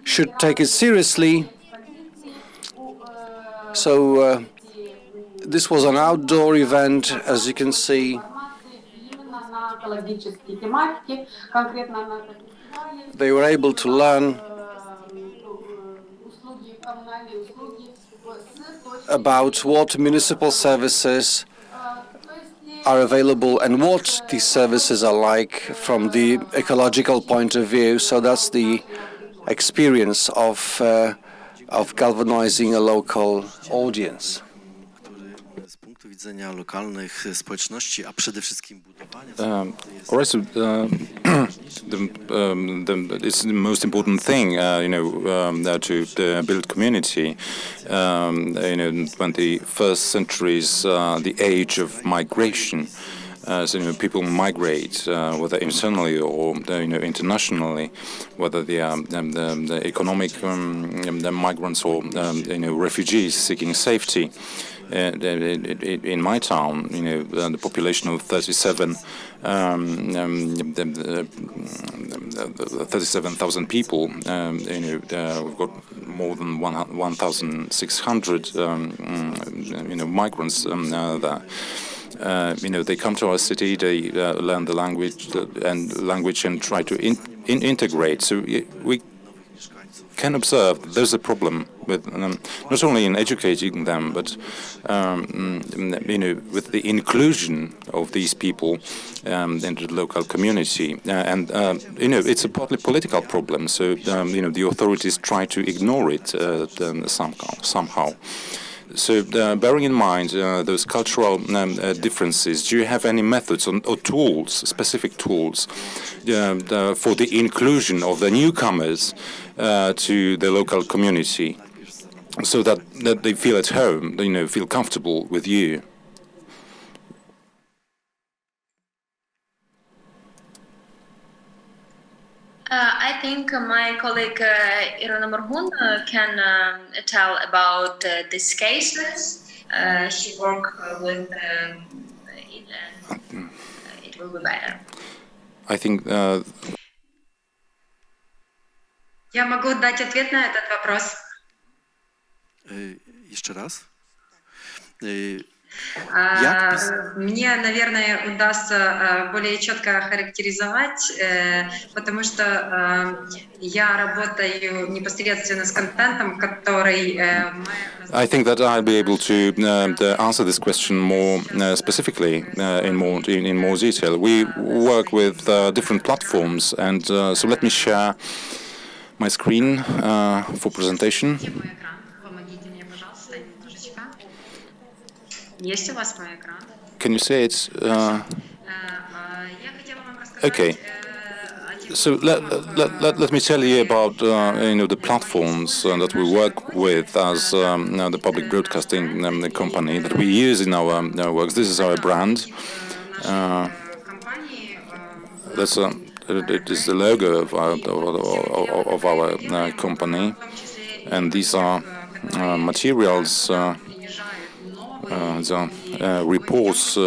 should take it seriously. So this was an outdoor event, as you can see. They were able to learn about what municipal services are available and what these services are like from the ecological point of view. So that's the experience of galvanizing a local audience. Z punktu widzenia lokalnych społeczności, a przede wszystkim budowania. Also, it's the most important thing, to build community. In the first century is the age of migration. So people migrate, whether internally or internationally, whether they are the economic the migrants or refugees seeking safety. In my town, the population of 37,000 people. We've got more than 1,600 migrants there. They come to our city, they learn the language and try to integrate. So we can observe that there's a problem with not only in educating them, but with the inclusion of these people into the local community. It's a partly political problem. So the authorities try to ignore it somehow. So, bearing in mind those cultural differences, do you have any methods or tools, specific tools, for the inclusion of the newcomers to the local community? so that they feel at home, feel comfortable with you. I think my colleague Iryna Morhun can tell about these cases. She worked with it, and it will be better. I think Я могу дать ответ на этот вопрос. Jeszcze raz? Мне, наверное, удастся более четко характеризовать, потому что я работаю непосредственно с контентом, который мы... I think that I'll be able to answer this question more specifically, in more detail. We work with different platforms, and so let me share my screen for presentation. Есть у вас мой экран? Can you say it? Okay. So let me tell you about the platforms that we work with as the public broadcasting company that we use in our works. This is our brand. It is the logo of our company, and these are materials. The reports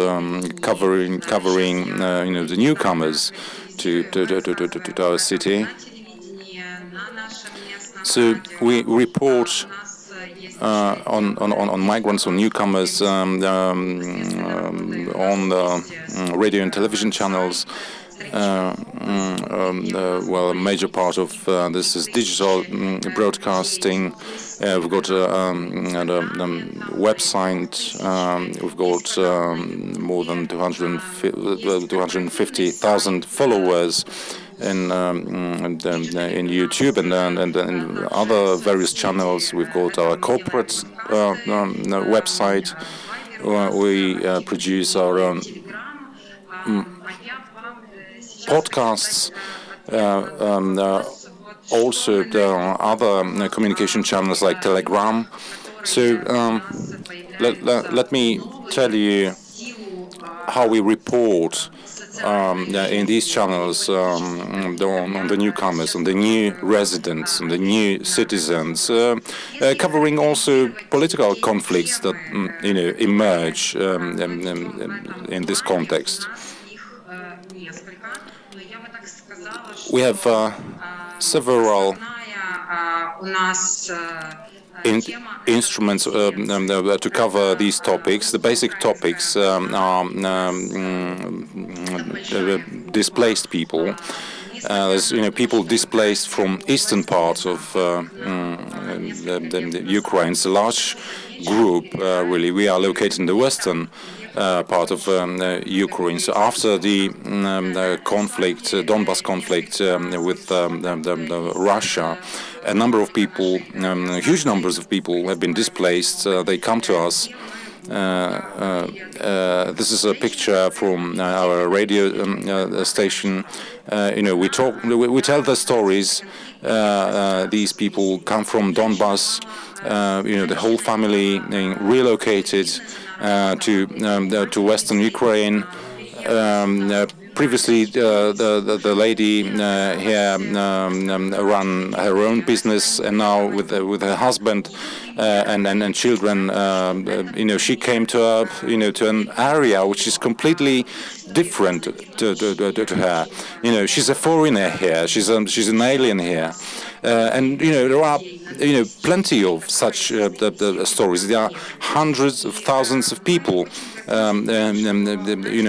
covering the newcomers to our city. So we report on migrants or newcomers on the radio and television channels. Well, a major part of this is digital broadcasting. We've got a website. We've got more than 250,000 followers in YouTube and other various channels. We've got our corporate website. We produce our own podcasts. Also, there are other communication channels like Telegram. So let me tell you how we report in these channels on the newcomers, on the new residents, on the new citizens, covering also political conflicts that emerge in this context. We have several instruments to cover these topics. The basic topics are displaced people. There's people displaced from eastern parts of Ukraine. It's a large group, really. We are located in the western part of Ukraine. So after the conflict, Donbas conflict with Russia, a number of people, huge numbers of people have been displaced. They come to us. This is a picture from our radio station. We tell the stories. These people come from Donbas. The whole family relocated to Western Ukraine. Previously, the lady here ran her own business, and now with her husband and children, she came to an area which is completely different to her. She's a foreigner here. She's an alien here, and there are plenty of such stories. There are hundreds of thousands of people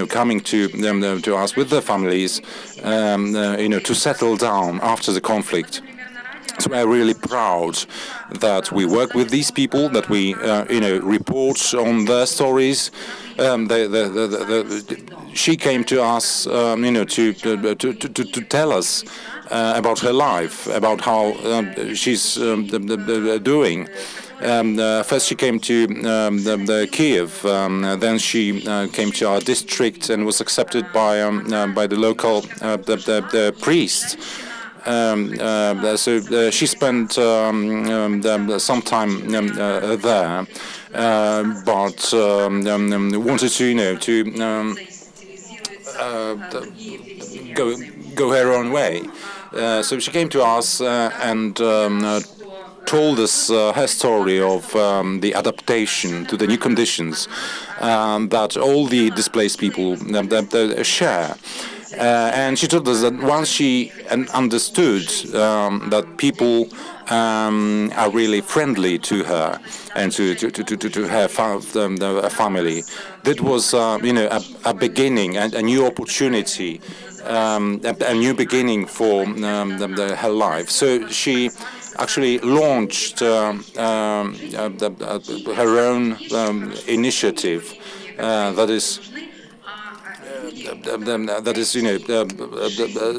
coming to us with their families, to settle down after the conflict. So we're really proud that we work with these people, that we report on their stories. She came to us, to tell us about her life, about how she's doing. First she came to Kiev, then she came to our district and was accepted by the local the priest. So she spent some time there, but wanted to, to go her own way. So she came to us and told us her story of the adaptation to the new conditions that all the displaced people share. And she told us that once she understood that people are really friendly to her and to her family, that was a beginning and a new opportunity, a new beginning for her life. So she actually launched her own initiative that is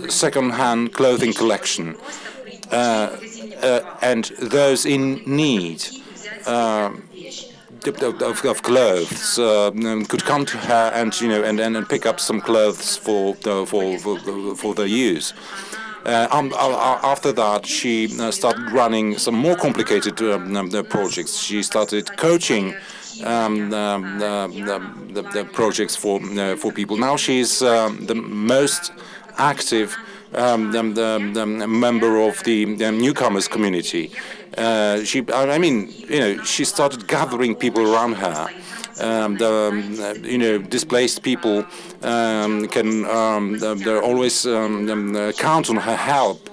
second-hand clothing collection, and those in need of clothes could come to her and and pick up some clothes for their use. After that, she started running some more complicated projects. She started coaching the projects for people. Now she's the most active member of the newcomers community. She started gathering people around her. Displaced people can always count on her help.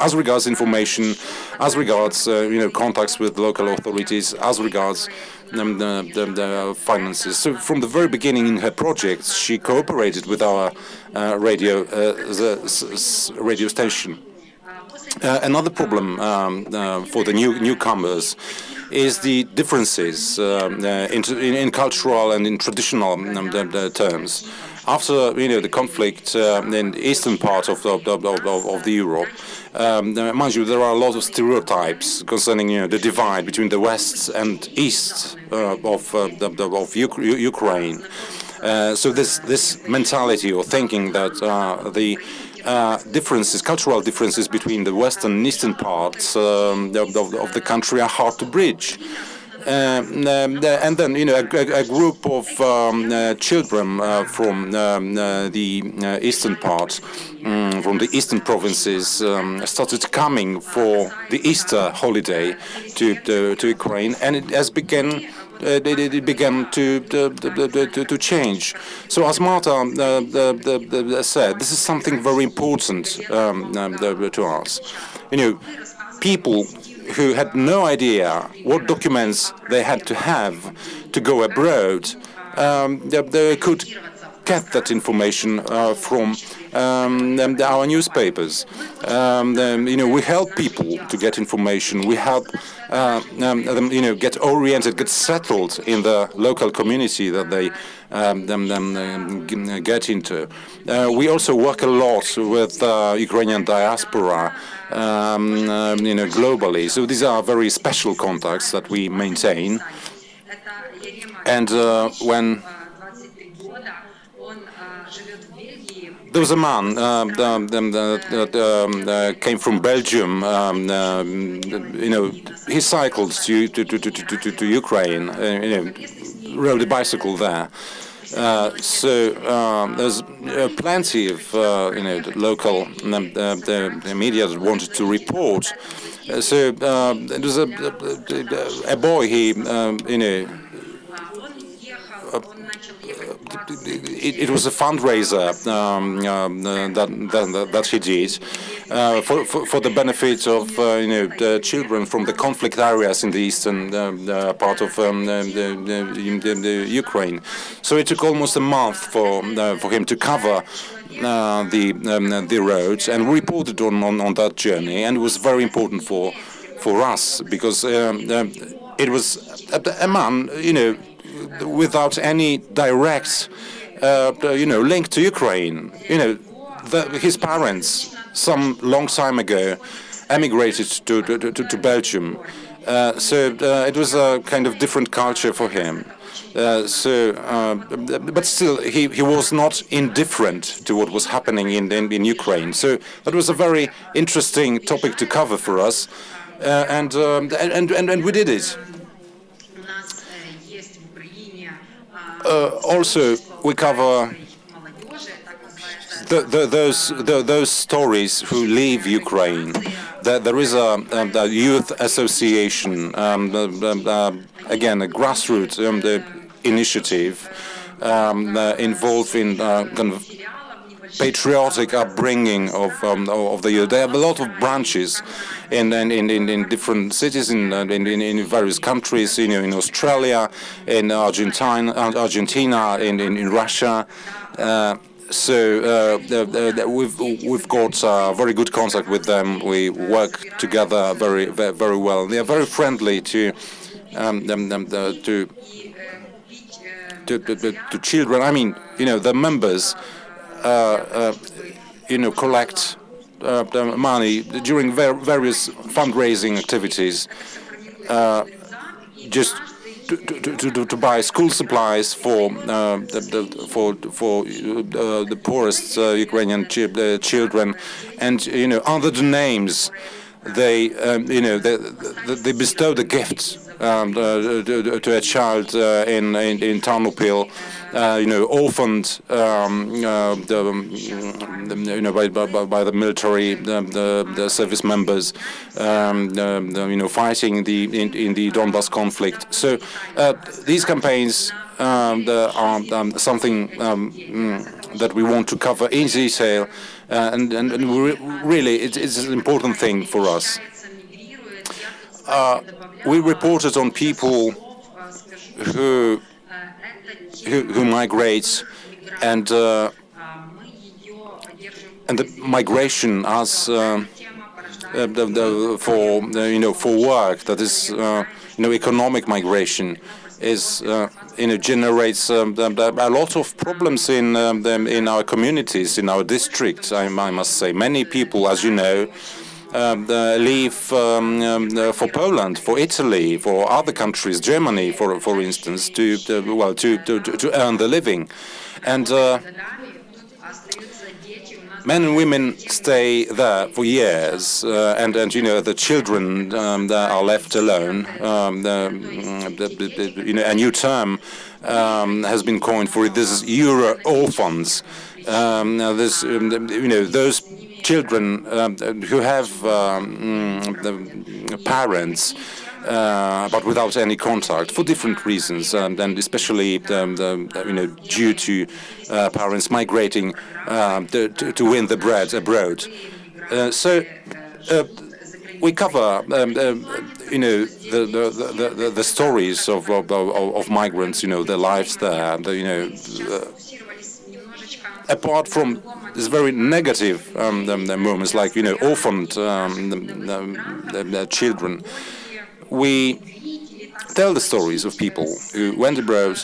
As regards information, as regards contacts with local authorities, as regards the finances. So from the very beginning in her projects, she cooperated with our radio station. Another problem for the newcomers is the differences in cultural and in traditional terms. After the conflict in the eastern part of the Europe, mind you, there are a lot of stereotypes concerning the divide between the west and east of Ukraine. So this mentality or thinking that the differences, cultural between the western and eastern parts of the country are hard to bridge. And then, a group of children from the eastern part, from the eastern provinces, started coming for the Easter holiday to Ukraine, and it has begun. It began to change. So, as Marta said, this is something very important to us. People who had no idea what documents they had to have to go abroad, they could get that information from our newspapers. We help people to get information. We help them, get oriented, get settled in the local community that they get into. We also work a lot with Ukrainian diaspora, globally. So these are very special contacts that we maintain. And when there was a man that came from Belgium. He cycled to Ukraine. Rode a bicycle there. So there's plenty of the local the media that wanted to report. So there was a boy. He It was a fundraiser that he did for the benefit of the children from the conflict areas in the eastern part of the Ukraine. So it took almost a month for him to cover the roads, and we reported on that journey, and it was very important for us because it was a man without any direct link to Ukraine. His parents some long time ago emigrated to Belgium, so it was a kind of different culture for him. But still, he was not indifferent to what was happening in Ukraine. So that was a very interesting topic to cover for us, and we did it. Also, we cover those stories who leave Ukraine. There is a youth association, again a grassroots initiative involved in kind of patriotic upbringing of the youth. There are a lot of branches in different cities in various countries. In Australia, in Argentina, in Russia. So we've got very good contact with them. We work together very well. They are very friendly to children. I mean, the members collect the money during various fundraising activities, just to buy school supplies for the poorest Ukrainian children, and under the names they bestow the gifts to a child in Ternopil, orphaned, by the military, the service members, fighting in the Donbas conflict. So these campaigns are something that we want to cover in detail, and really it's an important thing for us. We reported on people who migrate, and the migration as for work. That is, economic migration is generates a lot of problems in our communities, in our districts. I must say, many people, as you know, leave for Poland, for Italy, for other countries, Germany, for instance, to earn the living, and men and women stay there for years, and the children are left alone. A new term has been coined for it. This is Euro orphans. Those children who have parents but without any contact for different reasons, and especially due to parents migrating to win the bread abroad. So we cover the stories of migrants, their lives there, apart from these very negative moments, like orphaned children. We tell the stories of people who went abroad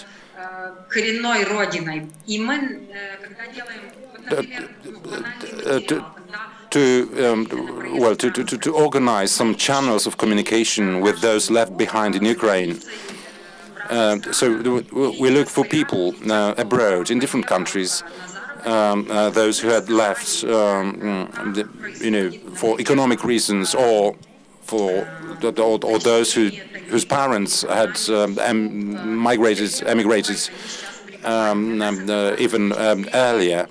to organize some channels of communication with those left behind in Ukraine. So we look for people abroad in different countries, those who had left, for economic reasons, or those whose parents had emigrated even earlier,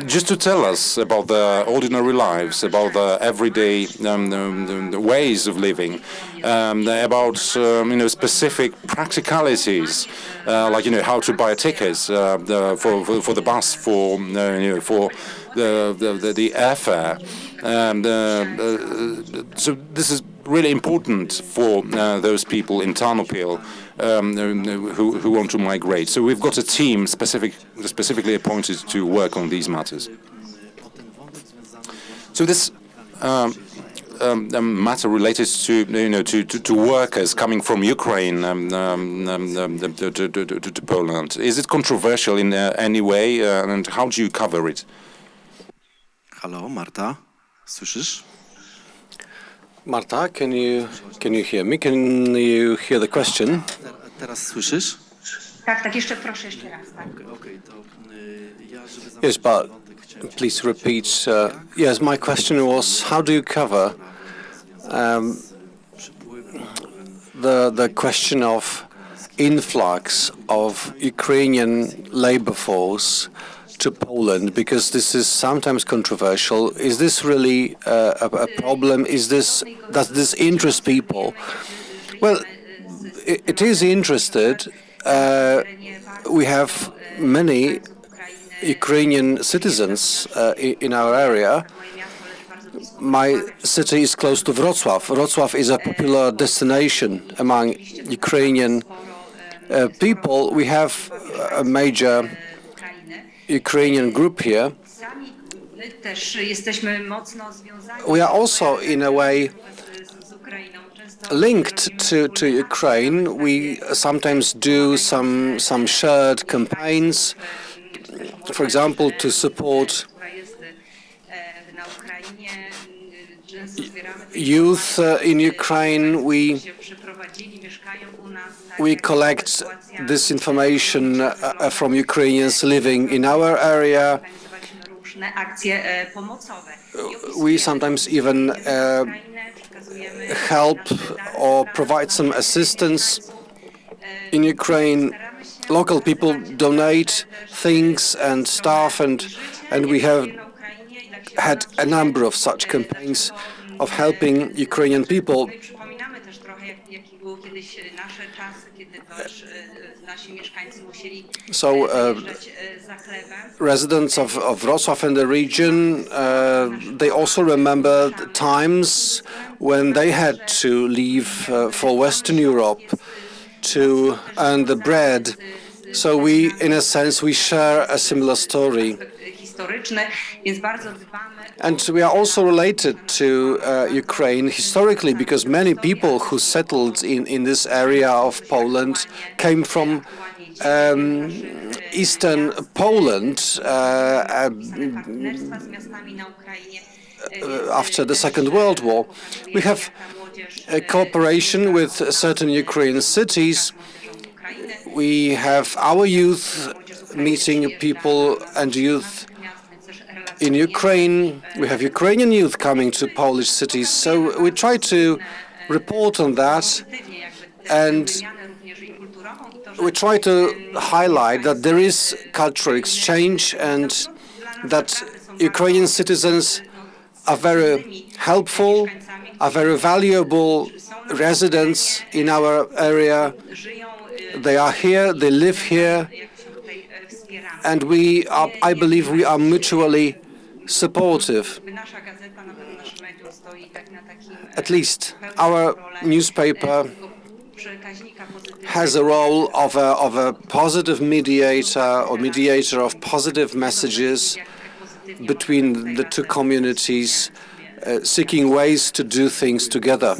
just to tell us about their ordinary lives, about their everyday ways of living, about specific practicalities, like how to buy a ticket for the bus, for the airfare, and so this is really important for those people in Ternopil who want to migrate. So we've got a team specifically appointed to work on these matters. So this matter related to workers coming from Ukraine to Poland, is it controversial in any way, and how do you cover it? Halo, Marta, słyszysz? Marta, can you hear me? Can you hear the question? Teraz słyszysz? Tak, jeszcze proszę jeszcze raz. Tak. Okej, to ja, żeby Yes, zacząć but wątek, chciałem please repeat. Yes, my question was, how do you cover the question of influx of Ukrainian labor force to Poland, because this is sometimes controversial. Is this really a problem? Does this interest people? Well, it is interested. We have many Ukrainian citizens in our area. My city is close to Wrocław. Wrocław is a popular destination among Ukrainian people. We have a major Ukrainian group here. We are also, in a way, linked to Ukraine. We sometimes do some shared campaigns, for example, to support youth in Ukraine. We collect this information from Ukrainians living in our area. We sometimes even help or provide some assistance in Ukraine. Local people donate things and stuff, and we have had a number of such campaigns of helping Ukrainian people. So residents of Wrocław and the region, they also remember the times when they had to leave for Western Europe to earn the bread. So we, in a sense, we share a similar story. And we are also related to Ukraine historically, because many people who settled in this area of Poland came from eastern Poland after the Second World War. We have a cooperation with certain Ukrainian cities. We have our youth meeting people and youth in Ukraine. We have Ukrainian youth coming to Polish cities. So we try to report on that, and we try to highlight that there is cultural exchange and that Ukrainian citizens are very helpful, are very valuable residents in our area. They are here, they live here, and I believe we are mutually supportive. At least our newspaper has a role of a positive mediator or mediator of positive messages between the two communities, seeking ways to do things together.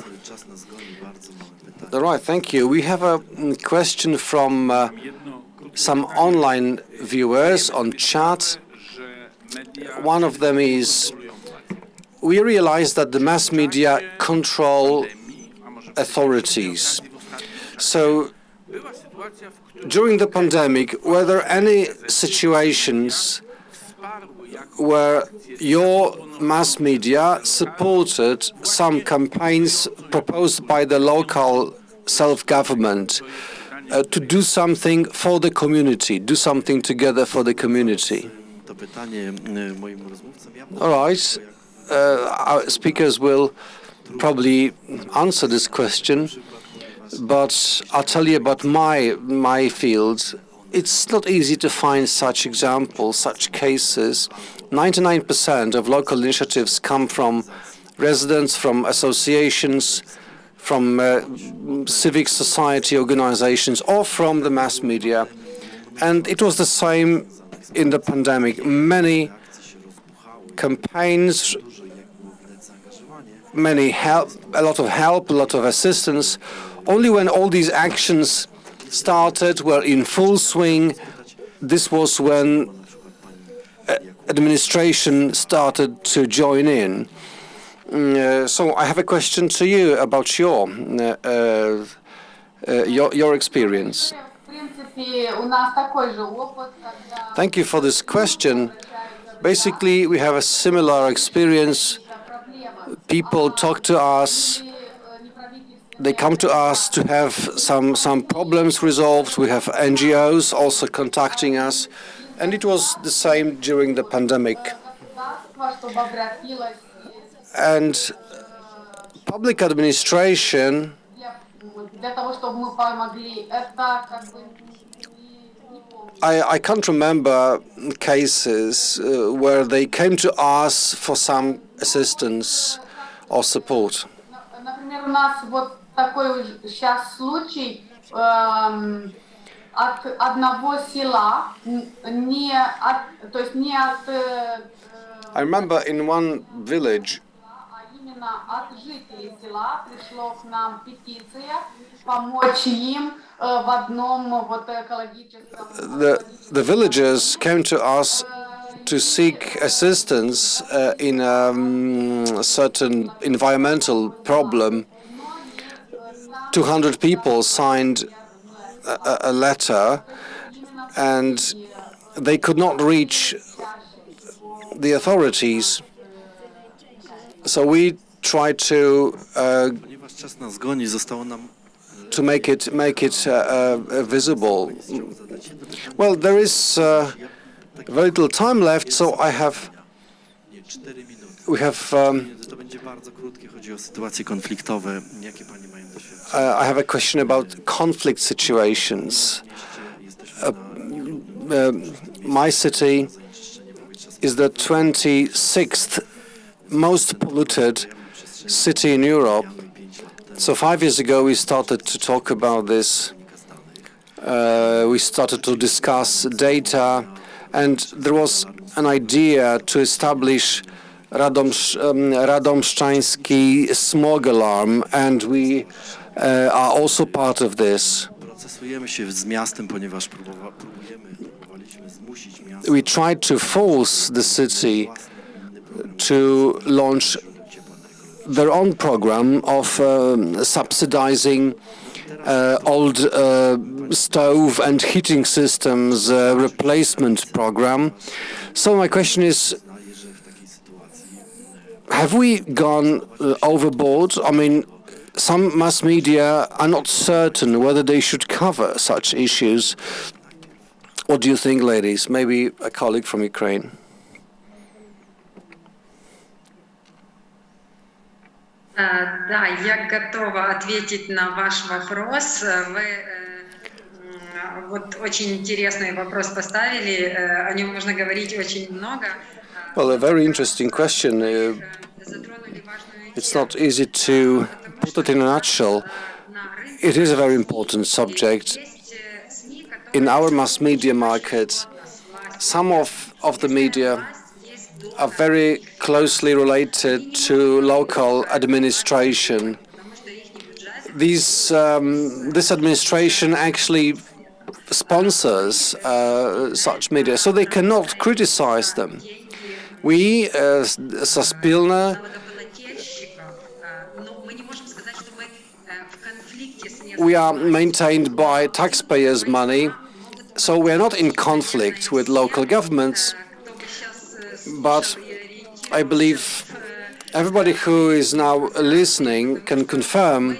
All right, thank you. We have a question from some online viewers on chat. One of them is, we realize that the mass media control authorities. So during the pandemic, were there any situations where your mass media supported some campaigns proposed by the local self-government to do something for the community, do something together for the community? All right, our speakers will probably answer this question, but I'll tell you about my field. It's not easy to find such examples, such cases. 99% of local initiatives come from residents, from associations, from civic society organizations, or from the mass media. And it was the same in the pandemic. Many campaigns, a lot of help, a lot of assistance. Only when all these actions started, were in full swing, this was when administration started to join in. So I have a question to you about your experience. принципе, у нас такой же опыт, когда... Thank you for this question. Basically, we have a similar experience. People talk to us. They come to us to have some problems resolved. We have NGOs also contacting us. And it was the same during the pandemic. And public administration I can't remember cases where they came to us for some assistance or support. Например, у нас вот такой сейчас случай от одного села, то есть не от... I remember in one village, а именно от жителей села пришло к нам петиция помочь им в одном вот экологическом... The villagers came to us to seek assistance in a certain environmental problem. 200 people signed a letter, and they could not reach the authorities. So we tried to make it visible. Well, there is very little time left, so we have I have a question about conflict situations. My city is the 26th most polluted city in Europe. So 5 years ago, we started to talk about this. We started to discuss data, and there was an idea to establish Radomszczański smog alarm, and we are also part of this. We tried to force the city to launch their own program of subsidizing old stove and heating systems replacement program. So my question is, have we gone overboard? I mean, some mass media are not certain whether they should cover such issues. What do you think, ladies? Maybe a colleague from Ukraine. Да, я готова ответить на ваш вопрос. Вы вот очень интересный вопрос поставили, о нем можно говорить очень много. Well, a very interesting question. It's not easy to put it in a nutshell. It is a very important subject. In our mass media market, some of the media are very closely related to local administration. This administration actually sponsors such media, so they cannot criticize them. We, Suspilne, we are maintained by taxpayers' money, so we are not in conflict with local governments. But I believe everybody who is now listening can confirm,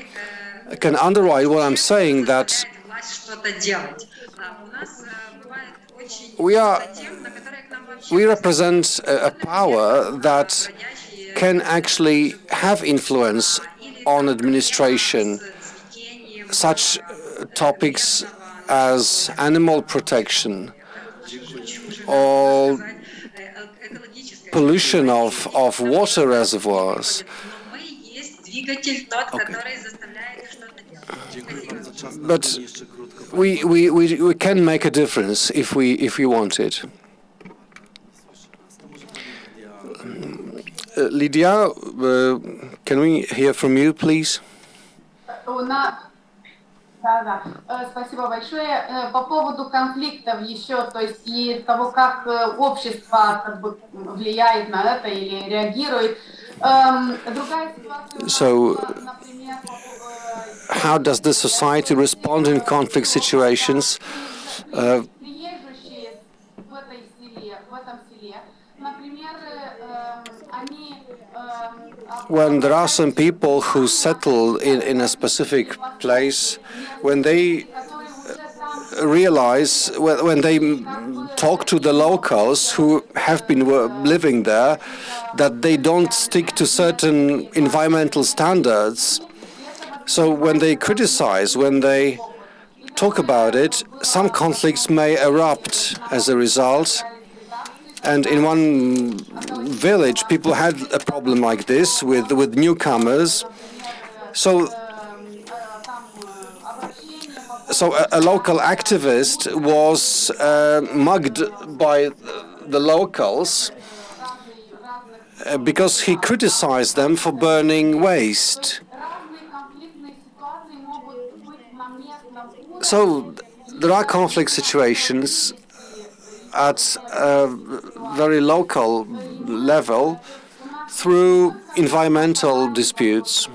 can underwrite what I'm saying, that we represent a power that can actually have influence on administration. Such topics as animal protection or pollution of water reservoirs. But we can make a difference if we want it. Lilia, can we hear from you, please? Да. Спасибо большое. По поводу конфликтов еще, то есть и того, как общество как бы влияет на это или реагирует. Другая ситуация. So, how does the society respond in conflict situations? приезжие в этом селе, например, они When there are some people who settle in a specific place, when they realize, when they talk to the locals who have been living there, that they don't stick to certain environmental standards. So when they criticize, when they talk about it, some conflicts may erupt as a result. And in one village, people had a problem like this with newcomers. So a local activist was mugged by the locals because he criticized them for burning waste. So there are conflict situations at a very local level through environmental disputes.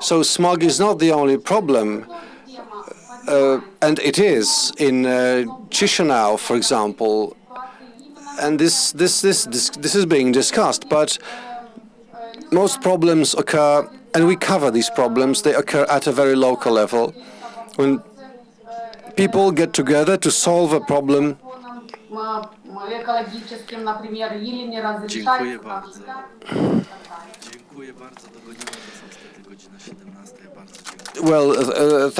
So smog is not the only problem, and it is in Chisinau, for example, and this is being discussed. But most problems occur, and we cover these problems. They occur at a very local level, when people get together to solve a problem. экологическим, например, или не разрешать. Dziękuję bardzo. Dziękuję bardzo. Dogonimy was niestety godzina 17. Bardzo dziękuję. Well,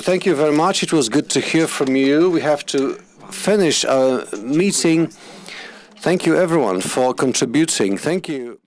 thank you very much. It was good to hear from you. We have to finish our meeting. Thank you, everyone, for contributing. Thank you.